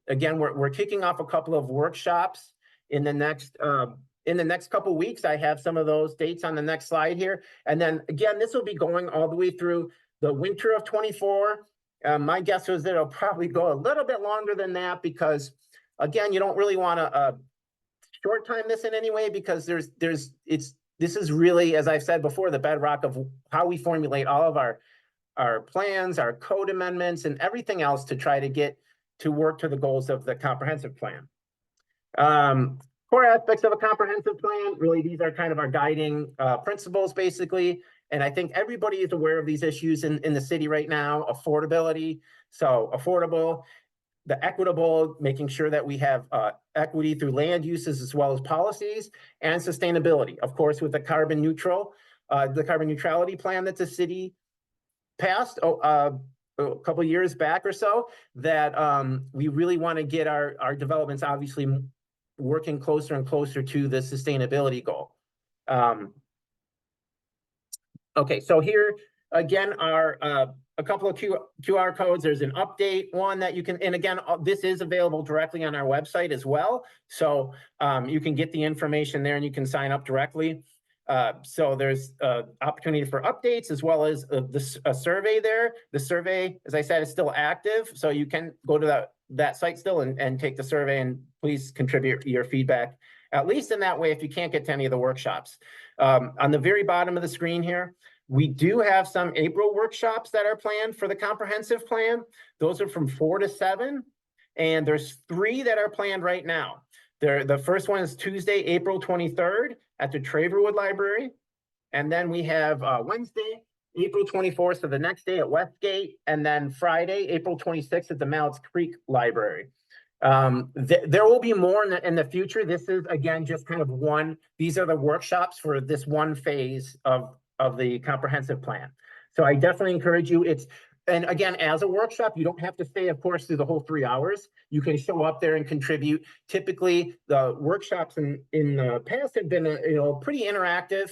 again, we're kicking off a couple of workshops in the next couple of weeks. I have some of those dates on the next slide here. And then again, this will be going all the way through the winter of 24. My guess is that it'll probably go a little bit longer than that, because again, you don't really want to short time this in any way, because this is really, as I've said before, the bedrock of how we formulate all of our plans, our code amendments, and everything else to try to get to work to the goals of the comprehensive plan. Core aspects of a comprehensive plan, really, these are kind of our guiding principles, basically. And I think everybody is aware of these issues in the city right now. Affordability, so affordable, the equitable, making sure that we have equity through land uses as well as policies, and sustainability, of course, with the carbon neutrality plan that the city passed a couple of years back or so, that we really want to get our developments obviously working closer and closer to the sustainability goal. Okay, so here again are a couple of QR codes. There's an update one that you can, and again, this is available directly on our website as well. So you can get the information there and you can sign up directly. So there's opportunity for updates as well as a survey there. The survey, as I said, is still active. So you can go to that site still and take the survey, and please contribute your feedback, at least in that way, if you can't get to any of the workshops. On the very bottom of the screen here, We do have some April workshops that are planned for the comprehensive plan. Those are from 4 to 7. And there's 3 that are planned right now. The first one is Tuesday, April 23rd at the Traverwood Library. And then we have Wednesday, April 24th, so the next day at Westgate. And then Friday, April 26th at the Malletts Creek Library. There will be more in the future. This is, again, just kind of these are the workshops for this one phase of the comprehensive plan. So I definitely encourage you. And again, as a workshop, you don't have to stay, of course, through the whole 3 hours. You can show up there and contribute. Typically, the workshops in the past have been, pretty interactive.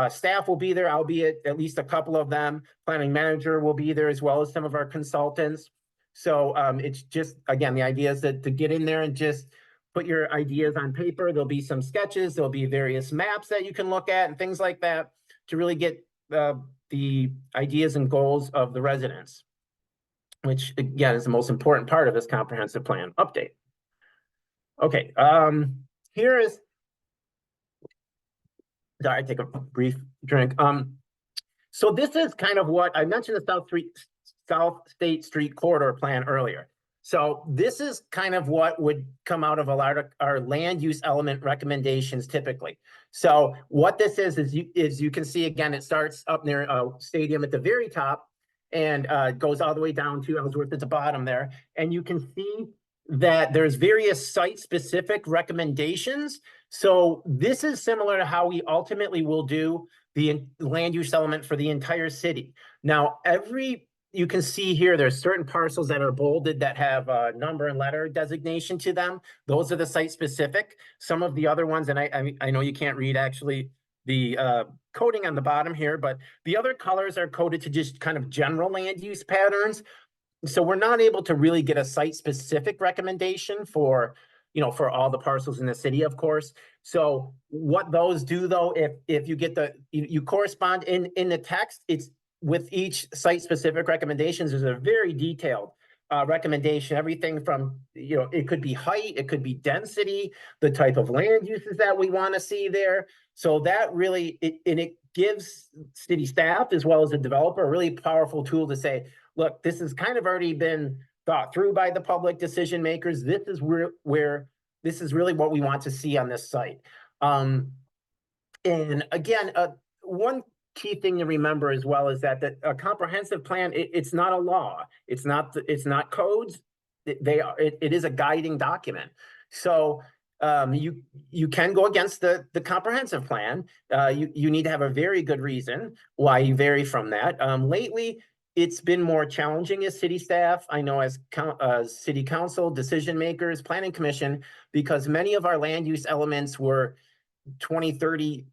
Staff will be there. I'll be at least a couple of them. Planning manager will be there, as well as some of our consultants. So it's just, again, the idea is that to get in there and just put your ideas on paper. There'll be some sketches. There'll be various maps that you can look at and things like that to really get the ideas and goals of the residents, which again is the most important part of this comprehensive plan update. Okay, here is, sorry, take a brief drink. So this is kind of what I mentioned, the South State Street Corridor Plan earlier. So this is kind of what would come out of a lot of our land use element recommendations typically. So what this is you can see, again, it starts up near Stadium at the very top and goes all the way down to Ellsworth at the bottom there. And you can see that there's various site-specific recommendations. So this is similar to how we ultimately will do the land use element for the entire city. Now, you can see here, there's certain parcels that are bolded that have a number and letter designation to them. Those are the site specific. Some of the other ones, and I know you can't read actually the coding on the bottom here, but the other colors are coded to just kind of general land use patterns. So we're not able to really get a site specific recommendation for all the parcels in the city, of course. So what those do though, if you get you correspond in the text, it's with each site-specific recommendations, there's a very detailed recommendation, everything from, it could be height, it could be density, the type of land uses that we want to see there. So that really, it gives city staff as well as the developer a really powerful tool to say, look, this has kind of already been thought through by the public decision makers. This is where this is really what we want to see on this site. And again, one key thing to remember as well is that a comprehensive plan, it's not a law. It's not codes. It is a guiding document. So you can go against the comprehensive plan. You need to have a very good reason why you vary from that. Lately, it's been more challenging as city staff. I know as city council, decision makers, planning commission, because many of our land use elements were 20, 30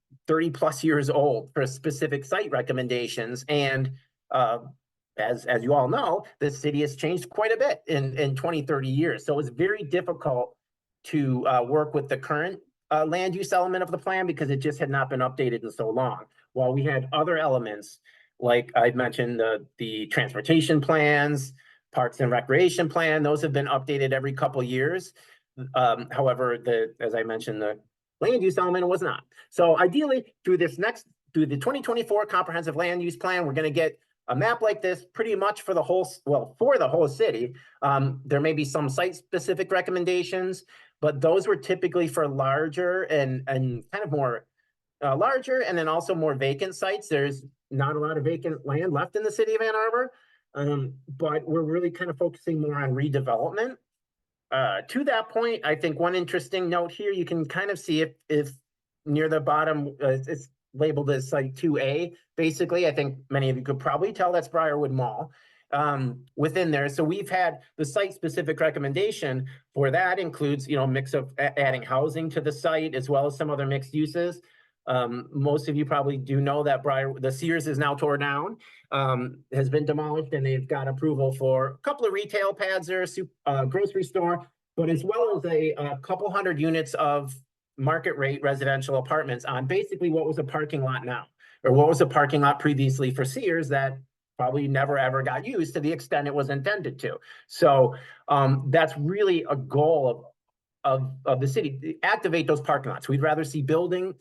plus years old for specific site recommendations. And as you all know, the city has changed quite a bit in 20, 30 years. So it's very difficult to work with the current land use element of the plan because it just had not been updated in so long. While we had other elements, like I mentioned, the transportation plans, parks and recreation plan, those have been updated every couple of years. However, as I mentioned, the land use element was not. So ideally, through the 2024 comprehensive land use plan, we're going to get a map like this pretty much for the whole city. There may be some site-specific recommendations, but those were typically for larger and kind of more larger, and then also more vacant sites. There's not a lot of vacant land left in the city of Ann Arbor, but we're really kind of focusing more on redevelopment. To that point, I think one interesting note here, you can kind of see if near the bottom, it's labeled as site 2A. Basically, I think many of you could probably tell that's Briarwood Mall within there. So we've had the site-specific recommendation for that includes, mix of adding housing to the site as well as some other mixed uses. Most of you probably do know that the Sears is now torn down, has been demolished, and they've got approval for a couple of retail pads there, grocery store, but as well as a couple hundred units of market rate residential apartments on basically what was a parking lot now, or what was a parking lot previously for Sears that probably never ever got used to the extent it was intended to. So that's really a goal of the city, activate those parking lots. We'd rather see buildings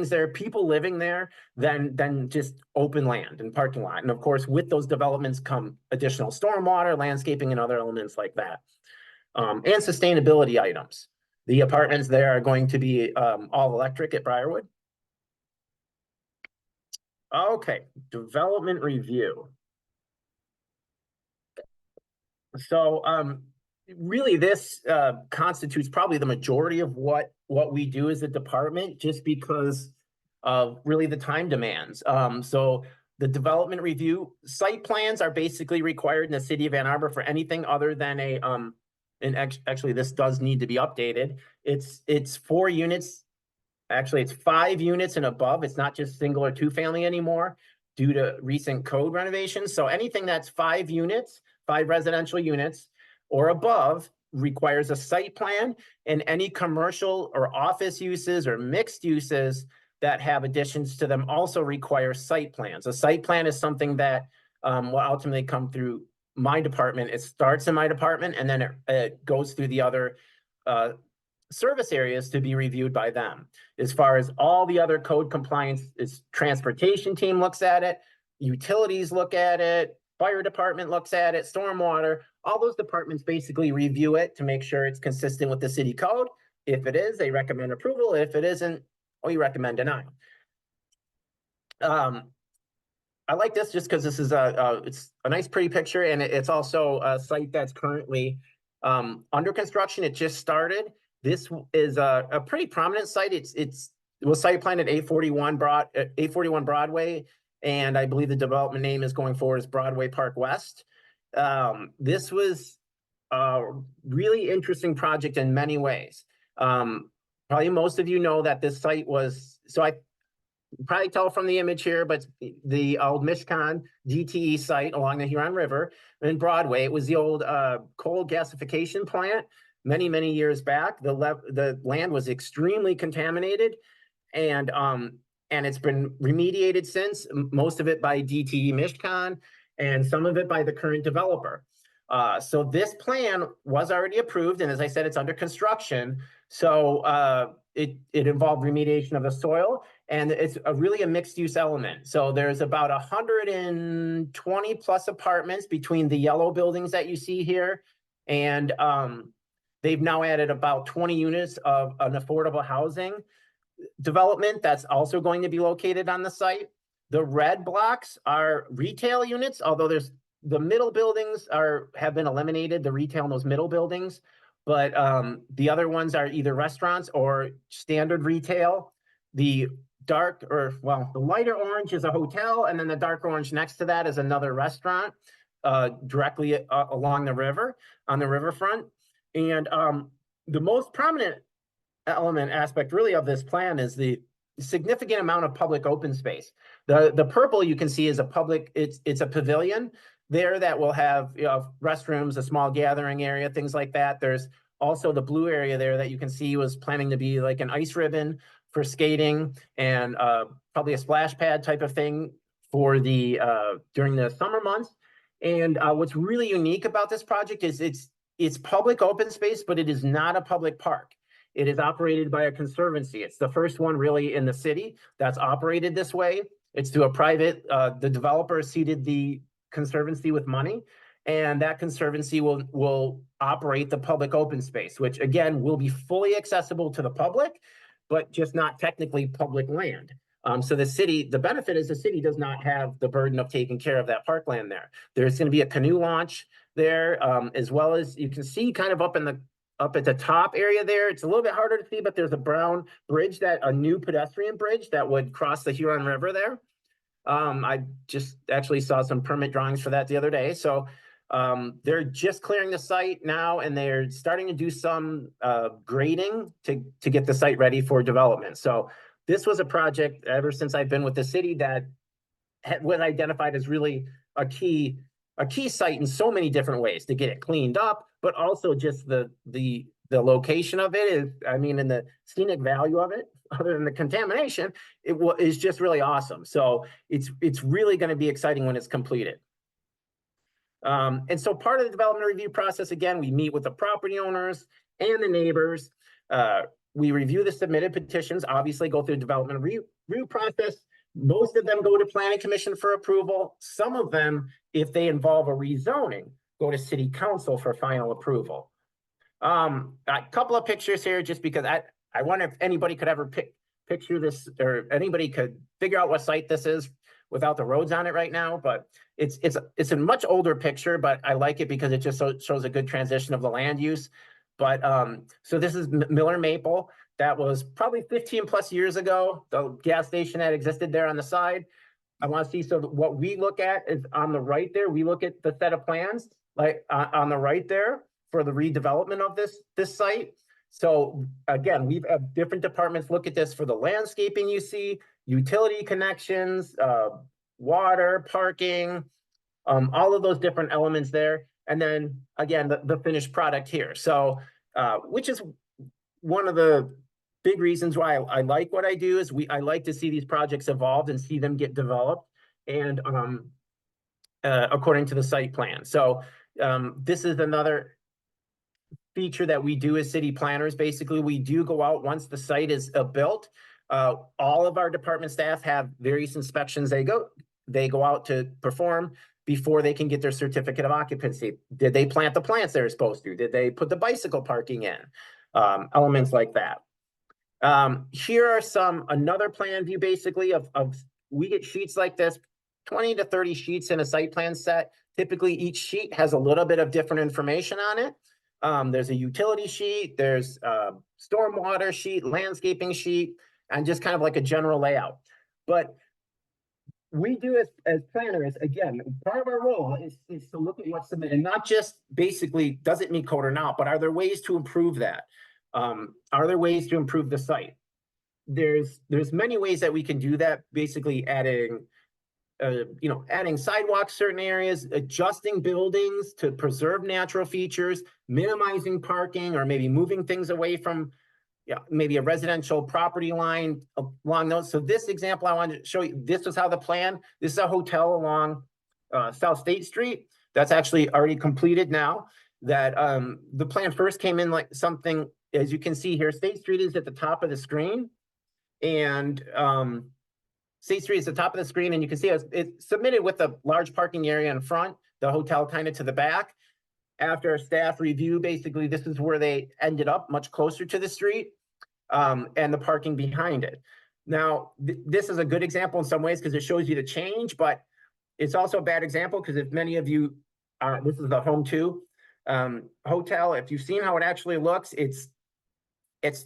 there, people living there than just open land and parking lot. And of course, with those developments come additional stormwater, landscaping, and other elements like that. And sustainability items. The apartments there are going to be all electric at Briarwood. Okay, development review. So really this constitutes probably the majority of what we do as a department, just because of really the time demands. So the development review site plans are basically required in the city of Ann Arbor for anything other than a and actually this does need to be updated. It's 4 units. Actually, it's 5 units and above. It's not just single or 2 family anymore due to recent code renovations. So anything that's 5 units, 5 residential units or above requires a site plan, and any commercial or office uses or mixed uses that have additions to them also require site plans. A site plan is something that will ultimately come through my department. It starts in my department and then it goes through the other service areas to be reviewed by them. As far as all the other code compliance, is transportation team looks at it, utilities look at it, fire department looks at it, stormwater, all those departments basically review it to make sure it's consistent with the city code. If it is, they recommend approval. If it isn't, we recommend denial. I like this just because this is it's a nice pretty picture, and it's also a site that's currently under construction. It just started. This is a pretty prominent site. It was site planned at 841 Broadway, and I believe the development name is going forward as Broadway Park West. This was a really interesting project in many ways. Probably most of you know that this site was, so I probably tell from the image here, but the old Mishcon DTE site along the Huron River in Broadway. It was the old coal gasification plant many years back. The land was extremely contaminated, and it's been remediated since, most of it by DTE Mishcon and some of it by the current developer. So this plan was already approved, and as I said, it's under construction. So it involved remediation of the soil, and it's really a mixed use element. So there's about 120 plus apartments between the yellow buildings that you see here, and they've now added about 20 units of an affordable housing development that's also going to be located on the site. The red blocks are retail units, although the middle buildings have been eliminated, the retail in those middle buildings. But the other ones are either restaurants or standard retail. The lighter orange is a hotel, and then the dark orange next to that is another restaurant directly along the river, on the riverfront. And the most prominent aspect really of this plan is the significant amount of public open space. The purple you can see is a public, it's a pavilion there that will have, you know, restrooms, a small gathering area, things like that. There's also the blue area there that you can see was planning to be like an ice ribbon for skating, and probably a splash pad type of thing for the during the summer months. And what's really unique about this project is it's public open space, but it is not a public park. It is operated by a conservancy. It's the first one really in the city that's operated this way. It's through a private, the developer seeded the conservancy with money, and that conservancy will operate the public open space, which again will be fully accessible to the public, but just not technically public land. So the benefit is the city does not have the burden of taking care of that parkland there. There's going to be a canoe launch there, as well as you can see kind of up at the top area there. It's a little bit harder to see, but there's a brown bridge, a new pedestrian bridge that would cross the Huron River there. I just actually saw some permit drawings for that the other day. So they're just clearing the site now, and they're starting to do some grading to get the site ready for development. So this was a project ever since I've been with the city that was identified as really a key site in so many different ways to get it cleaned up, but also just the location of it is, I mean, and the scenic value of it, other than the contamination, is just really awesome. So it's really going to be exciting when it's completed. And so part of the development review process, again, we meet with the property owners and the neighbors. We review the submitted petitions, obviously go through the development review process. Most of them go to planning commission for approval. Some of them, if they involve a rezoning, go to city council for final approval. A couple of pictures here, just because I wonder if anybody could ever picture this, or anybody could figure out what site this is without the roads on it right now. But it's a much older picture, but I like it because it just shows a good transition of the land use. But so this is Miller Maple. That was probably 15 plus years ago, the gas station that existed there on the side. I want to see, so what we look at is on the right there, we look at the set of plans, like on the right there for the redevelopment of this site. So again, we've had different departments look at this for the landscaping you see, utility connections, water, parking, all of those different elements there. And then again, the finished product here. So, which is one of the big reasons why I like what I do, is I like to see these projects evolved and see them get developed and according to the site plan. So this is another feature that we do as city planners. Basically, we do go out once the site is built. All of our department staff have various inspections they go out to perform before they can get their certificate of occupancy. Did they plant the plants they were supposed to? Did they put the bicycle parking in? Elements like that. Here are another plan view basically of we get sheets like this, 20 to 30 sheets in a site plan set. Typically each sheet has a little bit of different information on it. There's a utility sheet, there's a stormwater sheet, landscaping sheet, and just kind of like a general layout. But we do as planners, again, part of our role is to look at what's submitted, and not just basically, does it meet code or not, but are there ways to improve that? Are there ways to improve the site? There's many ways that we can do that, basically adding adding sidewalks, certain areas, adjusting buildings to preserve natural features, minimizing parking, or maybe moving things away from maybe a residential property line along those. So this example I wanted to show you, this was how the plan, this is a hotel along South State Street. That's actually already completed now. That the plan first came in like something, as you can see here, State Street is at the top of the screen. And State Street is the top of the screen, and you can see it's submitted with a large parking area in front, the hotel kind of to the back. After a staff review, basically, this is where they ended up, much closer to the street, and the parking behind it. Now, this is a good example in some ways because it shows you the change, but it's also a bad example because if many of you, this is the Home 2 hotel, if you've seen how it actually looks, it's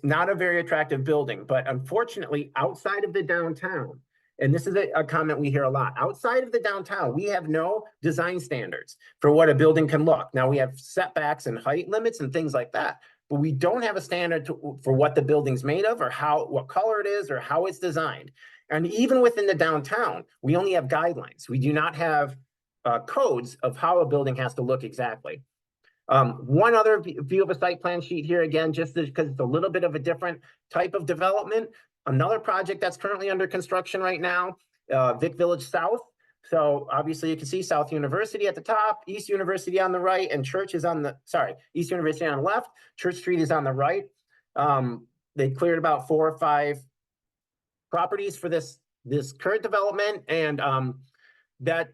not a very attractive building, but unfortunately, outside of the downtown, and this is a comment we hear a lot, outside of the downtown, we have no design standards for what a building can look. Now, we have setbacks and height limits and things like that, but we don't have a standard for what the building's made of, or what color it is, or how it's designed. And even within the downtown, we only have guidelines. We do not have codes of how a building has to look exactly. One other view of a site plan sheet here, again, just because it's a little bit of a different type of development. Another project that's currently under construction right now, Vic Village South. So obviously you can see South University at the top, East University on the right, and Church is on the, East University on the left, Church Street is on the right. They cleared about 4 or 5 properties for this current development, and that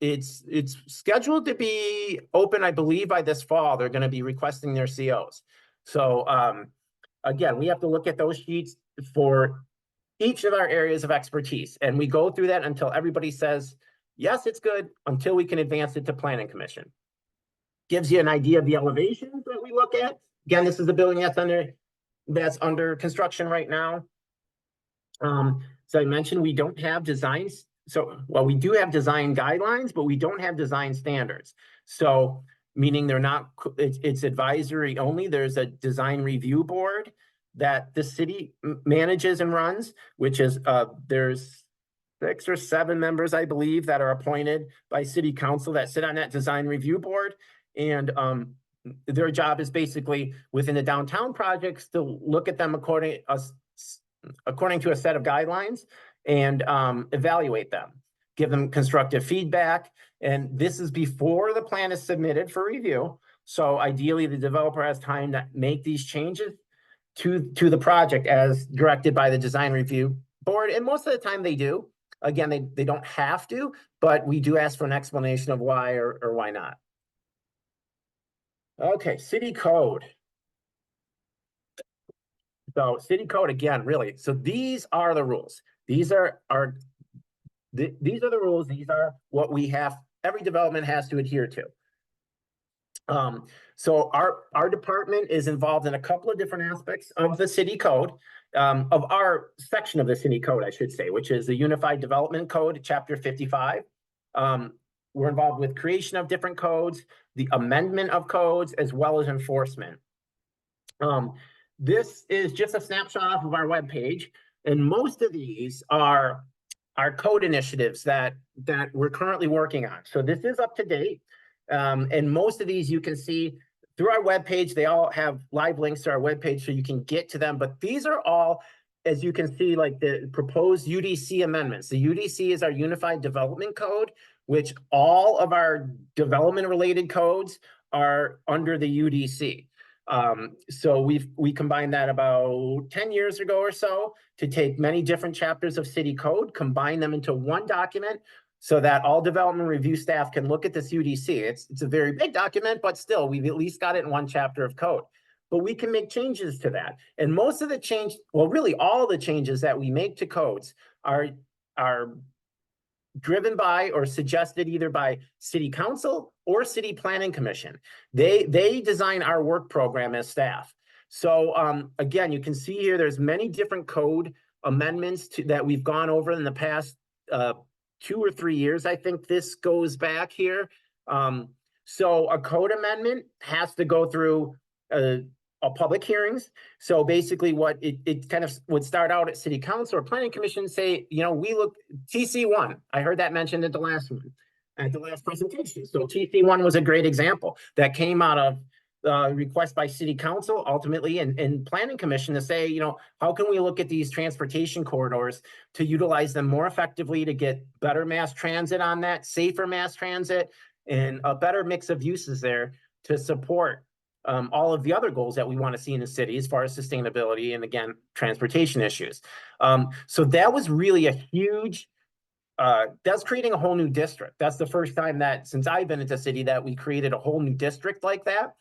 it's scheduled to be open, I believe, by this fall. They're going to be requesting their COs. So again, we have to look at those sheets for each of our areas of expertise, and we go through that until everybody says, yes, it's good, until we can advance it to planning commission. Gives you an idea of the elevations that we look at. Again, this is the building that's under construction right now. So I mentioned we don't have designs. So, well, we do have design guidelines, but we don't have design standards. So, meaning they're not, it's advisory only. There's a design review board that the city manages and runs, which is, there's 6 or 7 members, I believe, that are appointed by city council that sit on that design review board. And their job is basically within the downtown projects to look at them according to a set of guidelines and evaluate them, give them constructive feedback. And this is before the plan is submitted for review. So ideally the developer has time to make these changes to the project as directed by the design review board. And most of the time they do. Again, they don't have to, but we do ask for an explanation of why or why not. Okay, city code. So city code again, really. So these are the rules. These are these are the rules. These are what we have. Every development has to adhere to. So our department is involved in a couple of different aspects of the city code, of our section of the city code, I should say, which is the Unified Development Code, Chapter 55. We're involved with creation of different codes, the amendment of codes, as well as enforcement. This is just a snapshot off of our webpage, and most of these are code initiatives that we're currently working on. So this is up to date. And most of these you can see through our webpage. They all have live links to our webpage so you can get to them. But these are all, as you can see, like the proposed UDC amendments. The UDC is our Unified Development Code, which all of our development related codes are under the UDC. So we combined that about 10 years ago or so to take many different chapters of city code, combine them into one document so that all development review staff can look at this UDC. It's a very big document, but still we've at least got it in one chapter of code. But we can make changes to that. And most of the change, well, really all the changes that we make to codes are driven by or suggested either by city council or city planning commission. They design our work program as staff. So again, you can see here, there's many different code amendments that we've gone over in the past 2 or 3 years. I think this goes back here. So a code amendment has to go through a public hearings. So basically what it kind of would start out at city council or planning commission, say, you know, we look TC1. I heard that mentioned at the last one, at the last presentation. So TC1 was a great example that came out of request by city council ultimately and planning commission to say, you know, how can we look at these transportation corridors to utilize them more effectively to get better mass transit on that, safer mass transit, and a better mix of uses there to support all of the other goals that we want to see in the city as far as sustainability and, again, transportation issues. So that was really a huge, that's creating a whole new district. That's the first time that since I've been at the city that we created a whole new district like that.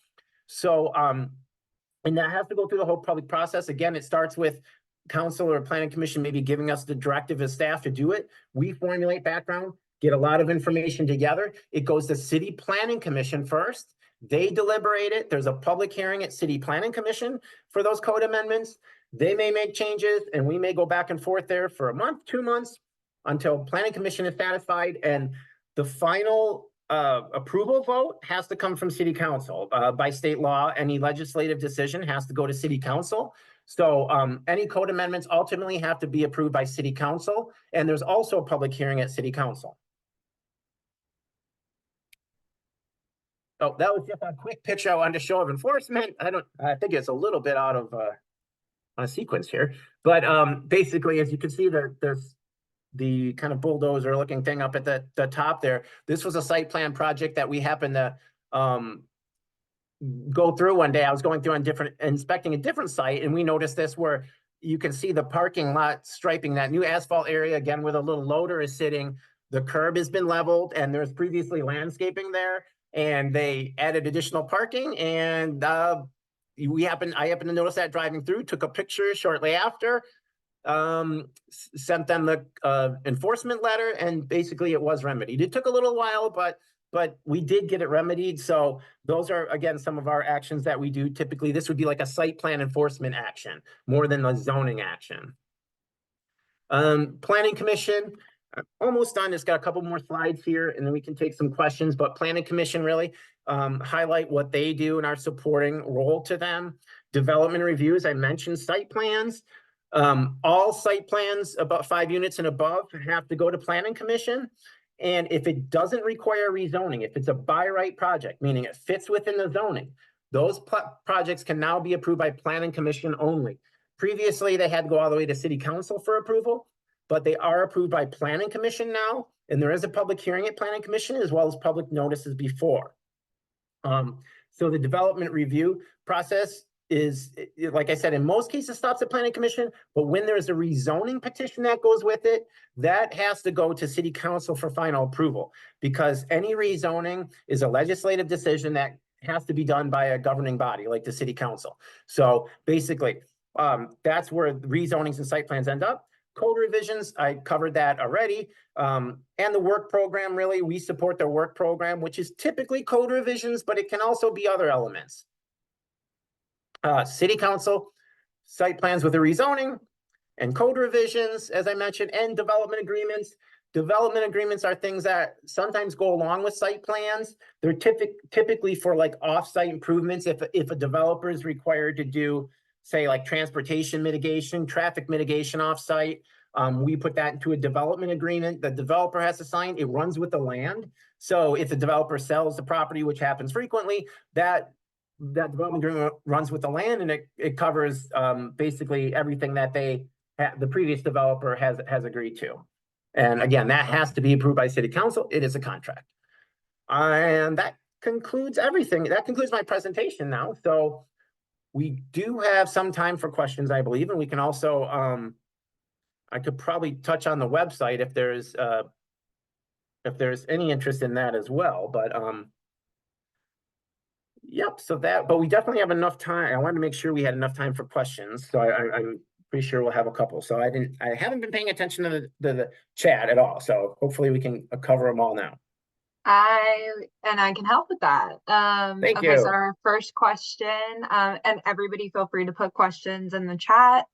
So, and that has to go through the whole public process. Again, it starts with council or planning commission maybe giving us the directive as staff to do it. We formulate background, get a lot of information together. It goes to city planning commission first. They deliberate it. There's a public hearing at city planning commission for those code amendments. They may make changes and we may go back and forth there for a month, 2 months until planning commission is satisfied. And the final approval vote has to come from city council. By state law, any legislative decision has to go to city council. So any code amendments ultimately have to be approved by city council. And there's also a public hearing at city council. Oh, that was just a quick picture I wanted to show of enforcement. I think it's a little bit out of on a sequence here, but basically, as you can see, there's the kind of bulldozer looking thing up at the top there. This was a site plan project that we happened to go through one day. I was going through inspecting a different site, and we noticed this where you can see the parking lot striping, that new asphalt area, again, where the little loader is sitting. The curb has been leveled, and there's previously landscaping there. And they added additional parking, and I happened to notice that driving through, took a picture shortly after, sent them the enforcement letter, and basically it was remedied. It took a little while, but we did get it remedied. So those are, again, some of our actions that we do. Typically, this would be like a site plan enforcement action more than a zoning action. Planning commission. Almost done. It's got a couple more slides here and then we can take some questions, but planning commission really highlight what they do and our supporting role to them. Development reviews, I mentioned site plans. All site plans about 5 units and above have to go to planning commission. And if it doesn't require rezoning, if it's a by right project, meaning it fits within the zoning, those projects can now be approved by planning commission only. Previously, they had to go all the way to city council for approval, but they are approved by planning commission now. And there is a public hearing at planning commission as well as public notices before. So the development review process like I said, in most cases stops at planning commission, but when there's a rezoning petition that goes with it, that has to go to city council for final approval, because any rezoning is a legislative decision that has to be done by a governing body like the city council. So basically, that's where rezonings and site plans end up. Code revisions, I covered that already. And the work program, really, we support their work program, which is typically code revisions, but it can also be other elements. City council, site plans with a rezoning, and code revisions, as I mentioned, and development agreements. Development agreements are things that sometimes go along with site plans. They're typically for like off-site improvements. If a developer is required to do, say, like transportation mitigation, traffic mitigation off-site, we put that into a development agreement. The developer has to sign. It runs with the land. So if the developer sells the property, which happens frequently, that development agreement runs with the land, and it covers basically everything that the previous developer has agreed to. And again, that has to be approved by city council. It is a contract. And that concludes everything. That concludes my presentation now. So we do have some time for questions, I believe, and we can also, I could probably touch on the website if there's any interest in that as well, but yep, so but we definitely have enough time. I wanted to make sure we had enough time for questions, so I'm pretty sure we'll have a couple. So I haven't been paying attention to the chat at all, so hopefully we can cover them all now. I can help with that. Thank Okay, so you. our first question, and everybody feel free to put questions in the chat.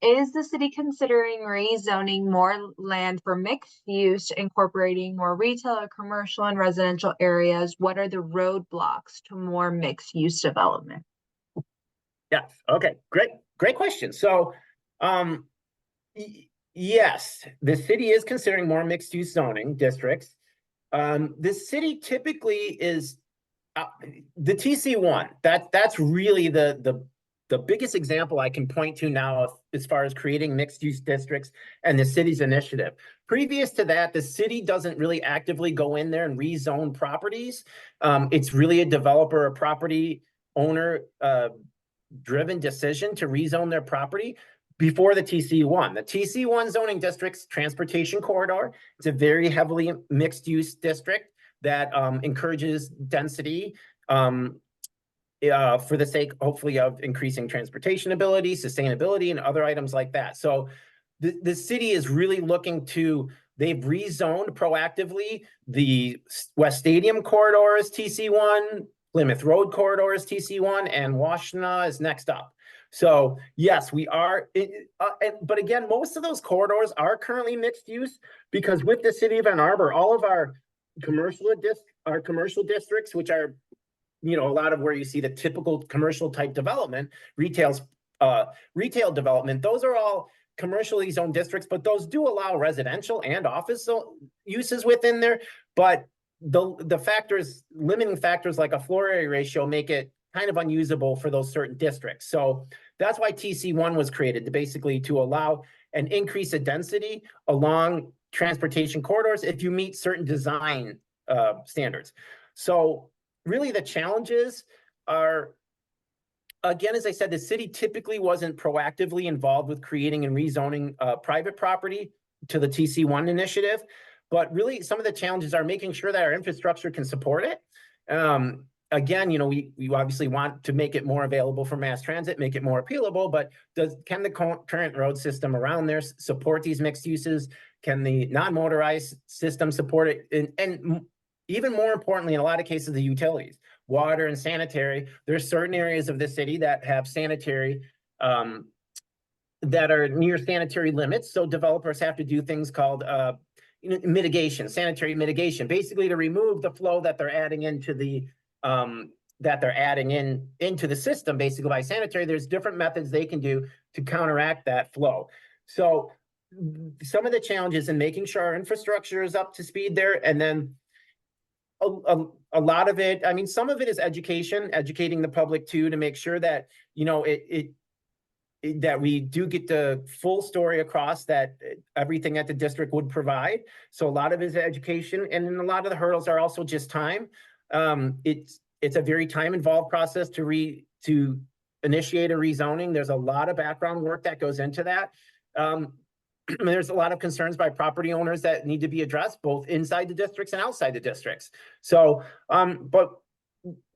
Is the city considering rezoning more land for mixed use, incorporating more retail or commercial and residential areas? What are the roadblocks to more mixed use development? Yes. Okay. Great question. So, yes, the city is considering more mixed use zoning districts. The city typically is the TC1. That's really the biggest example I can point to now as far as creating mixed use districts and the city's initiative. Previous to that, the city doesn't really actively go in there and rezone properties. It's really a developer or property owner driven decision to rezone their property before the TC1. The TC1 zoning district's transportation corridor. It's a very heavily mixed use district that encourages density for the sake, hopefully, of increasing transportation ability, sustainability, and other items like that. So the city is really looking to, they've rezoned proactively the West Stadium corridor is TC1, Plymouth Road corridor is TC1, and Washtenaw is next up. So yes, we are, but again, most of those corridors are currently mixed use, because with the city of Ann Arbor, all of our commercial districts, which are, a lot of where you see the typical commercial type development, retail development, those are all commercially zoned districts, but those do allow residential and office uses within there. But the factors, limiting factors like a floor area ratio, make it kind of unusable for those certain districts. So that's why TC1 was created, to allow an increase of density along transportation corridors if you meet certain design standards. So really the challenges are, again, as I said, the city typically wasn't proactively involved with creating and rezoning private property to the TC1 initiative. But really, some of the challenges are making sure that our infrastructure can support it. Again, we obviously want to make it more available for mass transit, make it more appealable, but can the current road system around there support these mixed uses? Can the non-motorized system support it? And even more importantly, in a lot of cases, the utilities, water and sanitary. There's certain areas of the city that have sanitary, that are near sanitary limits. So developers have to do things called mitigation, sanitary mitigation, basically to remove the flow that they're adding into the into the system, basically by sanitary. There's different methods they can do to counteract that flow. So some of the challenges in making sure our infrastructure is up to speed there, and then a lot of it, some of it is educating the public too, to make sure that, that we do get the full story across, that everything that the district would provide. So a lot of it is education, and then a lot of the hurdles are also just time. It's a very time involved process to to initiate a rezoning. There's a lot of background work that goes into that. There's a lot of concerns by property owners that need to be addressed, both inside the districts and outside the districts. So, but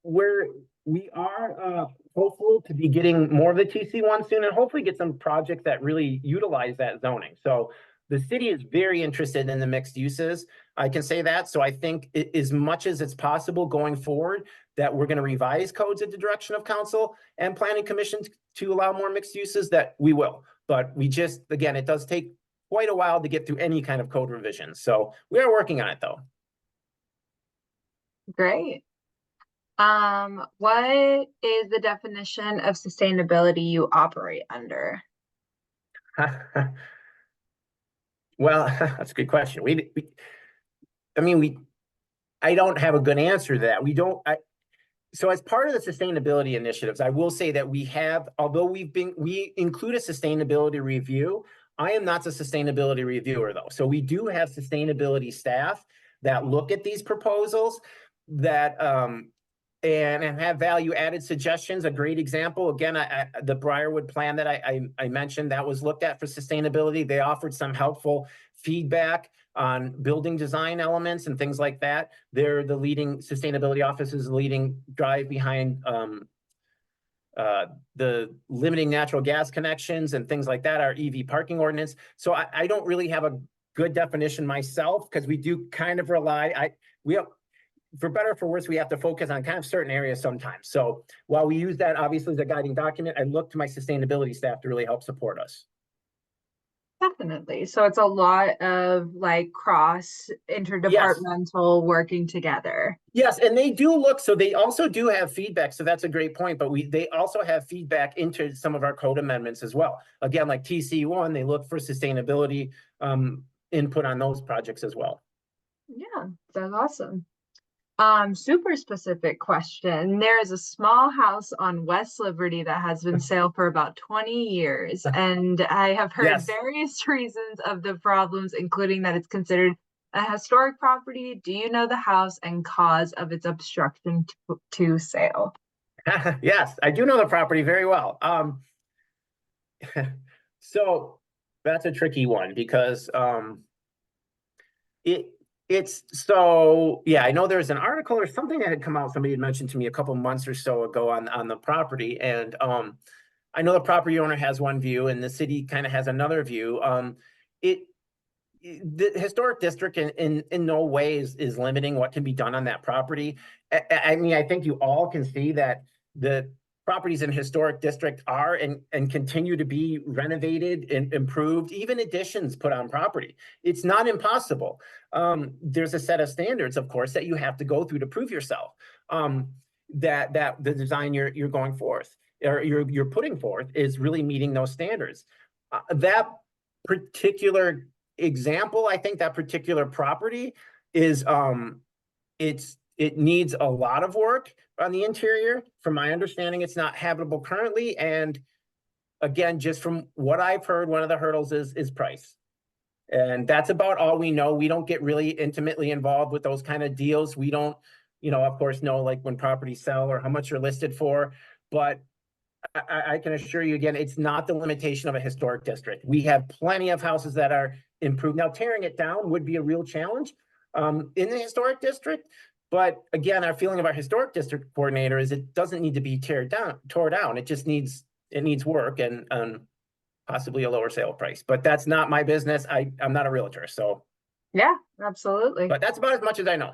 we are hopeful to be getting more of the TC1 soon, and hopefully get some projects that really utilize that zoning. So the city is very interested in the mixed uses. I can say that. So I think as much as it's possible going forward, that we're going to revise codes at the direction of council and planning commissions to allow more mixed uses, that we will. But we just, again, it does take quite a while to get through any kind of code revision. So we are working on it though. Great. What is the definition of sustainability you operate under? Well, that's a good question. I don't have a good answer to that. So as part of the sustainability initiatives, I will say that although we include a sustainability review, I am not the sustainability reviewer though. So we do have sustainability staff that look at these proposals that, and have value added suggestions. A great example, again, the Briarwood plan that I mentioned, that was looked at for sustainability. They offered some helpful feedback on building design elements and things like that. They're the leading sustainability office, is the leading drive behind the limiting natural gas connections and things like that, our EV parking ordinance. So I don't really have a good definition myself, because we do kind of for better or for worse, we have to focus on kind of certain areas sometimes. So while we use that obviously as a guiding document, I look to my sustainability staff to really help support us. Definitely. So it's a lot of like cross interdepartmental working together. Yes, and they do look, so they also do have feedback. So that's a great point, but they also have feedback into some of our code amendments as well. Again, like TC1, they look for sustainability input on those projects as well. Yeah, that's awesome. Super specific question. There is a small house on West Liberty that has been sale for about 20 years, and I have heard Yes. various reasons of the problems, including that it's considered a historic property. Do you know the house and cause of its obstruction to sale? Yes, I do know the property very well. So that's a tricky one, because yeah, I know there's an article or something that had come out, somebody had mentioned to me a couple months or so ago on the property, and I know the property owner has one view and the city kind of has another view. The historic district in no way is limiting what can be done on that property. I mean, I think you all can see that the properties in historic district are and continue to be renovated and improved, even additions put on property. It's not impossible. There's a set of standards, of course, that you have to go through to prove yourself, that the design you're going forth, or you're putting forth, is really meeting those standards. That particular example, I think that particular property is it needs a lot of work on the interior. From my understanding, it's not habitable currently. And again, just from what I've heard, one of the hurdles is price. And that's about all we know. We don't get really intimately involved with those kind of deals. We don't, of course, know like when properties sell or how much you're listed for. But I can assure you again, it's not the limitation of a historic district. We have plenty of houses that are improved. Now, tearing it down would be a real challenge in the historic district. But again, our feeling of our historic district coordinator is it doesn't need to be tore down. It just needs work and possibly a lower sale price. But that's not my business. I'm not a realtor, so. Yeah, absolutely. But that's about as much as I know.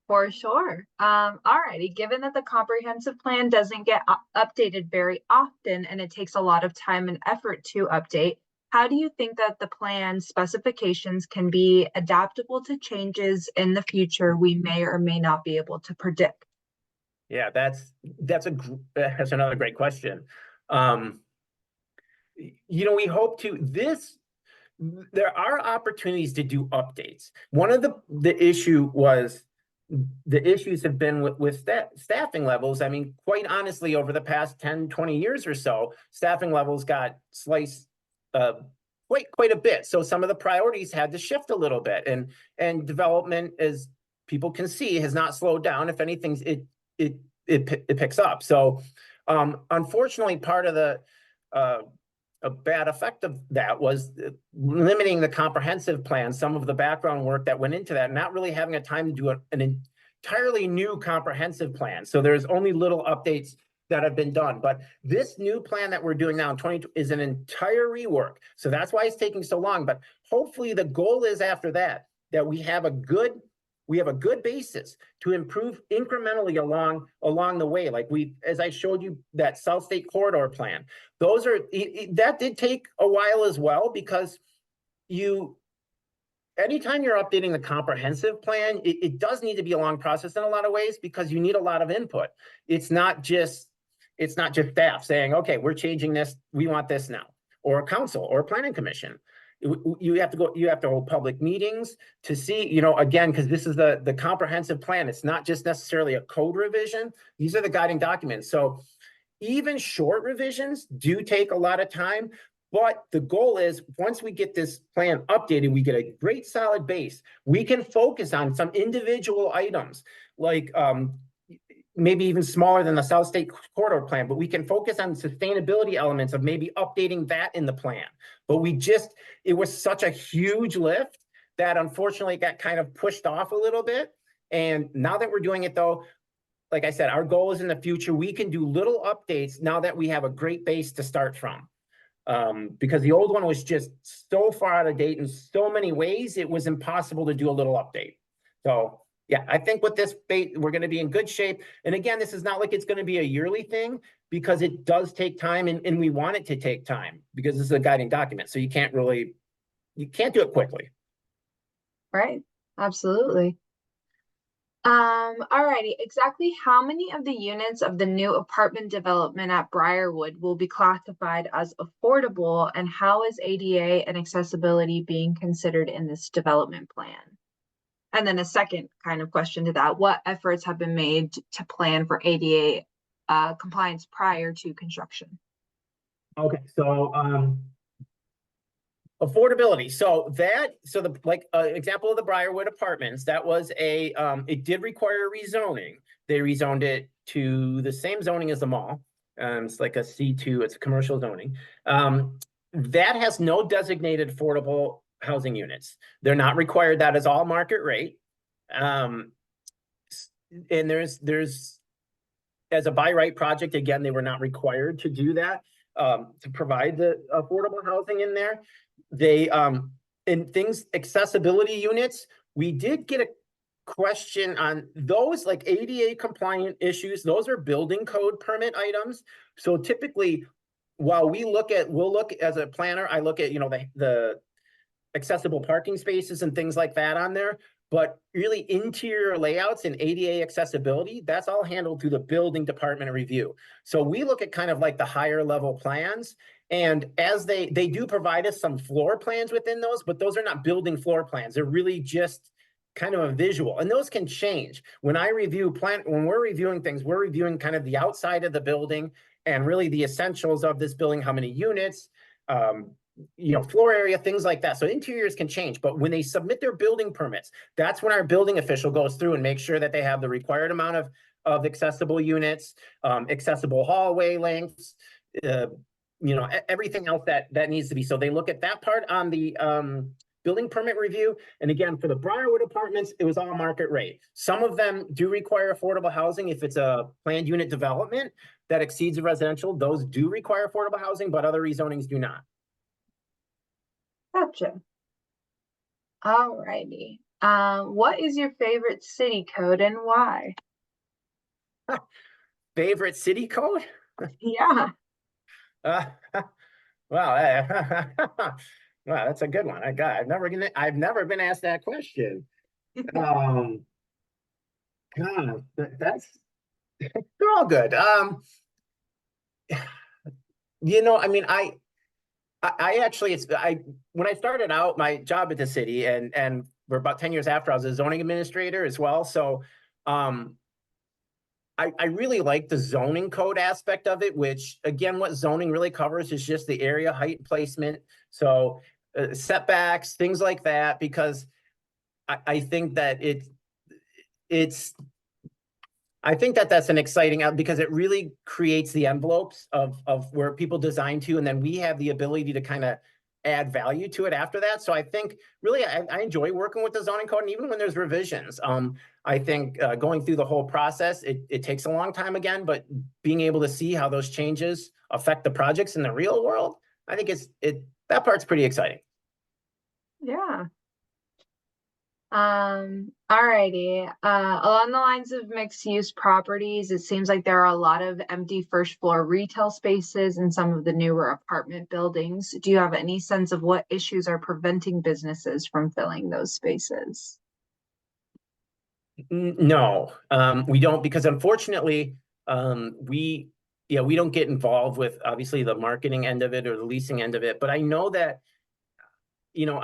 For sure. Alrighty, given that the comprehensive plan doesn't get updated very often and it takes a lot of time and effort to update, how do you think that the plan specifications can be adaptable to changes in the future we may or may not be able to predict? Yeah, that's another great question. We hope there are opportunities to do updates. One of the issues have been with staffing levels. I mean, quite honestly, over the past 10, 20 years or so, staffing levels got sliced quite a bit. So some of the priorities had to shift a little bit, and development, as people can see, has not slowed down. If anything, it picks up. So unfortunately, part of the a bad effect of that was limiting the comprehensive plan, some of the background work that went into that, not really having a time to do an entirely new comprehensive plan. So there's only little updates that have been done. But this new plan that we're doing now in 20 is an entire rework. So that's why it's taking so long. But hopefully the goal is after that we have a good basis to improve incrementally along the way. Like as I showed you that South State Corridor plan, that did take a while as well, because anytime you're updating the comprehensive plan, it does need to be a long process in a lot of ways, because you need a lot of input. It's not just staff saying, okay, we're changing this, we want this now, or a council or a planning commission. You have to hold public meetings to see, again, because this is the comprehensive plan. It's not just necessarily a code revision. These are the guiding documents. So even short revisions do take a lot of time, but the goal is once we get this plan updated, we get a great solid base. We can focus on some individual items, like maybe even smaller than the South State Corridor plan, but we can focus on sustainability elements of maybe updating that in the plan. But it was such a huge lift that unfortunately it got kind of pushed off a little bit. And now that we're doing it though, like I said, our goal is in the future, we can do little updates now that we have a great base to start from. Because the old one was just so far out of date in so many ways, it was impossible to do a little update. So yeah, I think with this we're going to be in good shape. And again, this is not like it's going to be a yearly thing, because it does take time, and we want it to take time because this is a guiding document. So you can't do it quickly. Right. Absolutely. Alrighty. Exactly how many of the units of the new apartment development at Briarwood will be classified as affordable, and how is ADA and accessibility being considered in this development plan? And then a second kind of question to that, what efforts have been made to plan for ADA compliance prior to construction? Okay, so affordability. So example of the Briarwood Apartments, that was it did require rezoning. They rezoned it to the same zoning as the mall. It's like a C2, it's a commercial zoning. That has no designated affordable housing units. They're not required. That is all market rate. And there's as a by right project, again, they were not required to do that, to provide the affordable housing in there. They in things, accessibility units, we did get a question on those, like ADA compliant issues. Those are building code permit items. So typically, while we'll look as a planner, I look at the accessible parking spaces and things like that on there. But really interior layouts and ADA accessibility, that's all handled through the building department review. So we look at kind of like the higher level plans, and as they do provide us some floor plans within those, but those are not building floor plans. They're really just kind of a visual, and those can change. When we're reviewing things, we're reviewing kind of the outside of the building and really the essentials of this building, how many units, floor area, things like that. So interiors can change, but when they submit their building permits, that's when our building official goes through and makes sure that they have the required amount of accessible units, accessible hallway lengths, everything else that needs to be. So they look at that part on the building permit review. And again, for the Briarwood Apartments, it was all market rate. Some of them do require affordable housing. If it's a planned unit development that exceeds the residential, those do require affordable housing, but other rezonings do not. Gotcha. Alrighty. What is your favorite city code and why? Favorite city code? Yeah. Wow. Wow, that's a good one. I've never been asked that question. God, they're all good. When I started out my job at the city, and for about 10 years after, I was a zoning administrator as well. So I really like the zoning code aspect of it, which again, what zoning really covers is just the area, height, placement. So setbacks, things like that, because I think that I think that that's an exciting out because it really creates the envelopes of where people design to, and then we have the ability to kind of add value to it after that. So I think really I enjoy working with the zoning code, and even when there's revisions, I think going through the whole process, it takes a long time again, but being able to see how those changes affect the projects in the real world, I think that part's pretty exciting. Yeah. Alrighty. Along the lines of mixed use properties, it seems like there are a lot of empty first floor retail spaces in some of the newer apartment buildings. Do you have any sense of what issues are preventing businesses from filling those spaces? No, we don't, because unfortunately, we don't get involved with obviously the marketing end of it or the leasing end of it. But I know that, you know,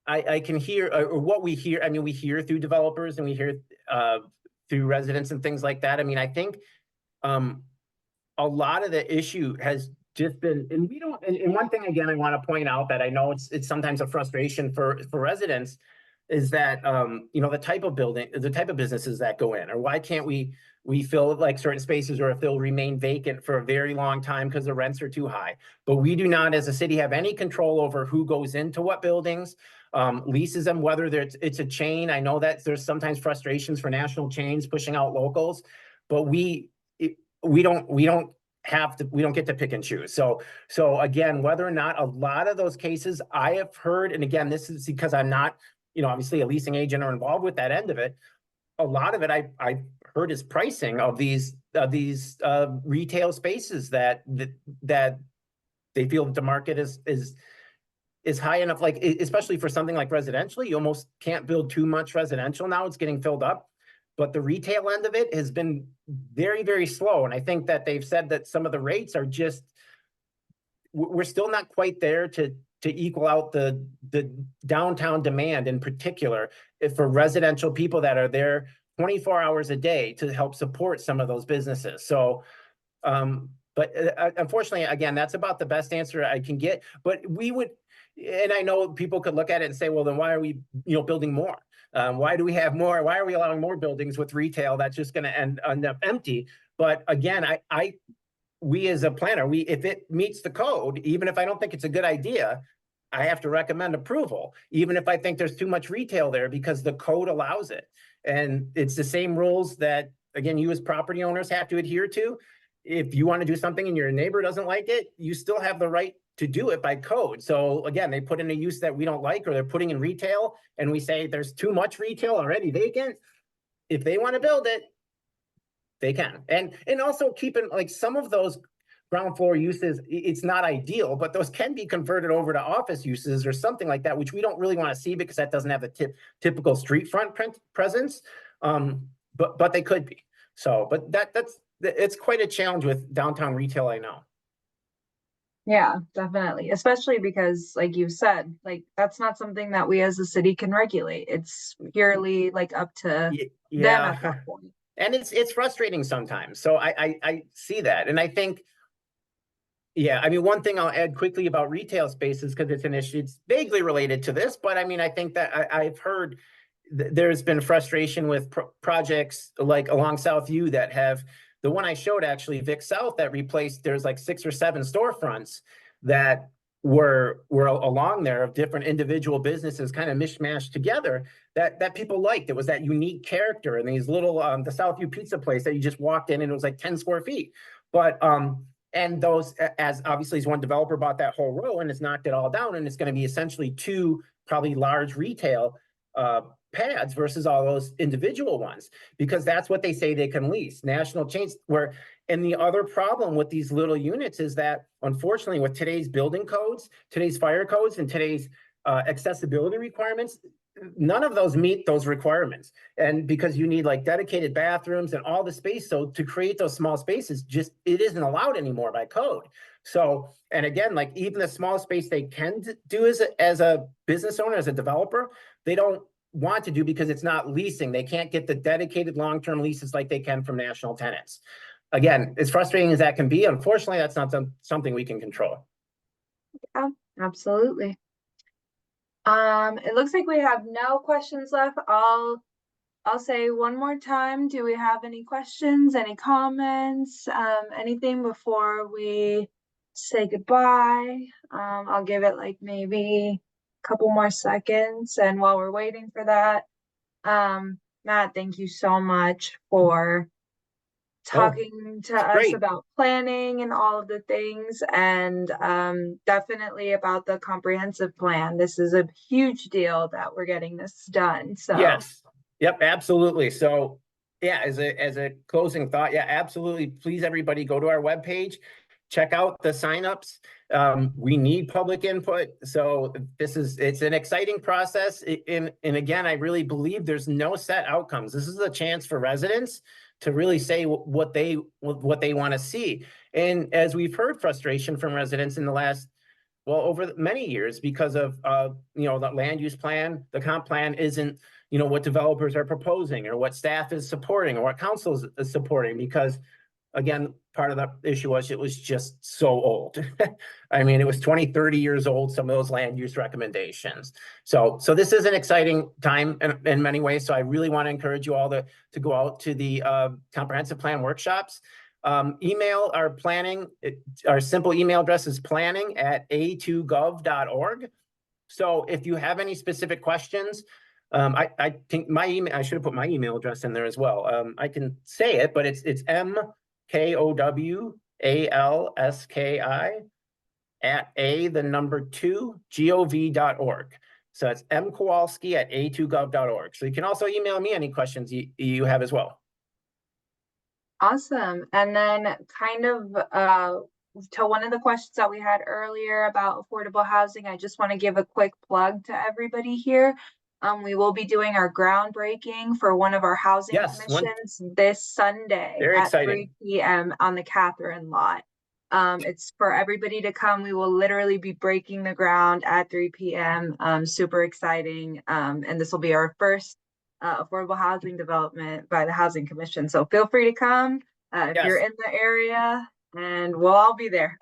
I can hear or what we hear. I mean, we hear through developers and we hear through residents and things like that. I mean, I think a lot of the issue has just been, and we don't. And one thing again, I want to point out that I know it's sometimes a frustration for residents is that you know, the type of businesses that go in, or why can't we fill like certain spaces, or if they'll remain vacant for a very long time because the rents are too high. But we do not, as a city, have any control over who goes into what buildings, leases them, whether it's a chain. I know that there's sometimes frustrations for national chains pushing out locals, but we don't get to pick and choose. So again, whether or not a lot of those cases I have heard, and again, this is because I'm not, you know, obviously a leasing agent or involved with that end of it. A lot of it I heard is pricing of these retail spaces that they feel that the market is high enough, like especially for something like residential. You almost can't build too much residential now. It's getting filled up. But the retail end of it has been very, very slow. And I think that they've said that some of the rates are just, we're still not quite there to equal out the downtown demand in particular for residential people that are there 24 hours a day to help support some of those businesses. So, but unfortunately, again, that's about the best answer I can get. But we would, and I know people could look at it and say, well, then why are we, you know, building more? Why do we have more? Why are we allowing more buildings with retail that's just going to end up empty? But again, we as a planner, if it meets the code, even if I don't think it's a good idea, I have to recommend approval, even if I think there's too much retail there, because the code allows it. And it's the same rules that, again, you as property owners have to adhere to. If you want to do something and your neighbor doesn't like it, you still have the right to do it by code. So again, they put in a use that we don't like, or they're putting in retail, and we say there's too much retail already vacant. If they want to build it, they can. And also keeping, like, some of those ground floor uses, it's not ideal, but those can be converted over to office uses or something like that, which we don't really want to see because that doesn't have the typical street front presence. But they could be. So, but it's quite a challenge with downtown retail, I know. Yeah, definitely. Especially because, like you said, like that's not something that we as a city can regulate. It's purely like up to them at Yeah. that point. And it's frustrating sometimes. So I see that. And I think, yeah, I mean, one thing I'll add quickly about retail spaces, because it's an issue, it's vaguely related to this, but I mean, I think that I've heard there's been frustration with projects like along Southview that have, the one I showed actually, Vic South, that replaced, there's like 6 or 7 storefronts that were along there of different individual businesses kind of mishmashed together that people liked. It was that unique character and these little the Southview pizza place that you just walked in and it was like 10 square feet. But and those, as obviously as one developer bought that whole row and has knocked it all down, and it's going to be essentially 2 probably large retail pads versus all those individual ones, because that's what they say they can lease. National chains where, and the other problem with these little units is that unfortunately with today's building codes, today's fire codes, and today's accessibility requirements, none of those meet those requirements. And because you need like dedicated bathrooms and all the space, so to create those small spaces, just it isn't allowed anymore by code. So, and again, like even the small space they can do as a business owner, as a developer, they don't want to do because it's not leasing. They can't get the dedicated long-term leases like they can from national tenants. Again, as frustrating as that can be, unfortunately, that's not something we can control. Yeah, absolutely. It looks like we have no questions left. I'll I'll say one more time, do we have any questions, any comments, anything before we say goodbye? I'll give it like maybe a couple more seconds, and while we're waiting for that, Matt, thank you so much for Oh, talking to it's us great. about planning and all of the things, and definitely about the comprehensive plan. This is a huge deal that we're getting this done. So Yes. Yep, absolutely. So yeah, as a closing thought, yeah, absolutely. Please, everybody, go to our webpage, check out the signups. We need public input. So it's an exciting process. And again, I really believe there's no set outcomes. This is a chance for residents to really say what they want to see. And as we've heard frustration from residents in the last, well, over many years, because of the land use plan, the comp plan isn't what developers are proposing or what staff is supporting or what council is supporting, because again, part of the issue was it was just so old. I mean, it was 20, 30 years old, some of those land use recommendations. So this is an exciting time in many ways. So I really want to encourage you all to go out to the comprehensive plan workshops. Email our planning. Our simple email address is planning@a2gov.org. So if you have any specific questions, I think my email, I should have put my email address in there as well. I can say it, but it's mkowalski@2gov.org. So it's mkowalski@a2gov.org. So you can also email me any questions you have as well. awesome. And then kind of to one of the questions that we had earlier about affordable housing, I just want to give a quick plug to everybody here. We will be doing our groundbreaking for one of our housing Yes, commissions this Sunday very at 3 exciting. p.m. on the Catherine lot. It's for everybody to come. We will literally be breaking the ground at 3 p.m. Super exciting. And this will be our first affordable housing development by the Housing Commission. So feel free to come if you're Yes. in the area, and we'll all be there.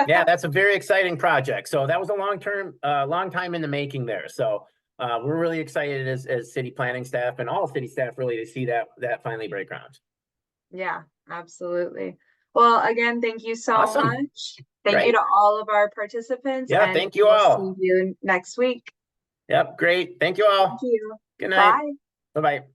Yeah, that's a very exciting project. So that was a long time in the making there. So we're really excited as city planning staff and all city staff really to see that finally break ground. Yeah, absolutely. Well, again, thank you so Awesome. much. Thank you Great. to all of our participants, Yeah, and thank we you will see all. you next week. Yep, great. Thank you Thank all. you. Good night. Bye. Bye-bye.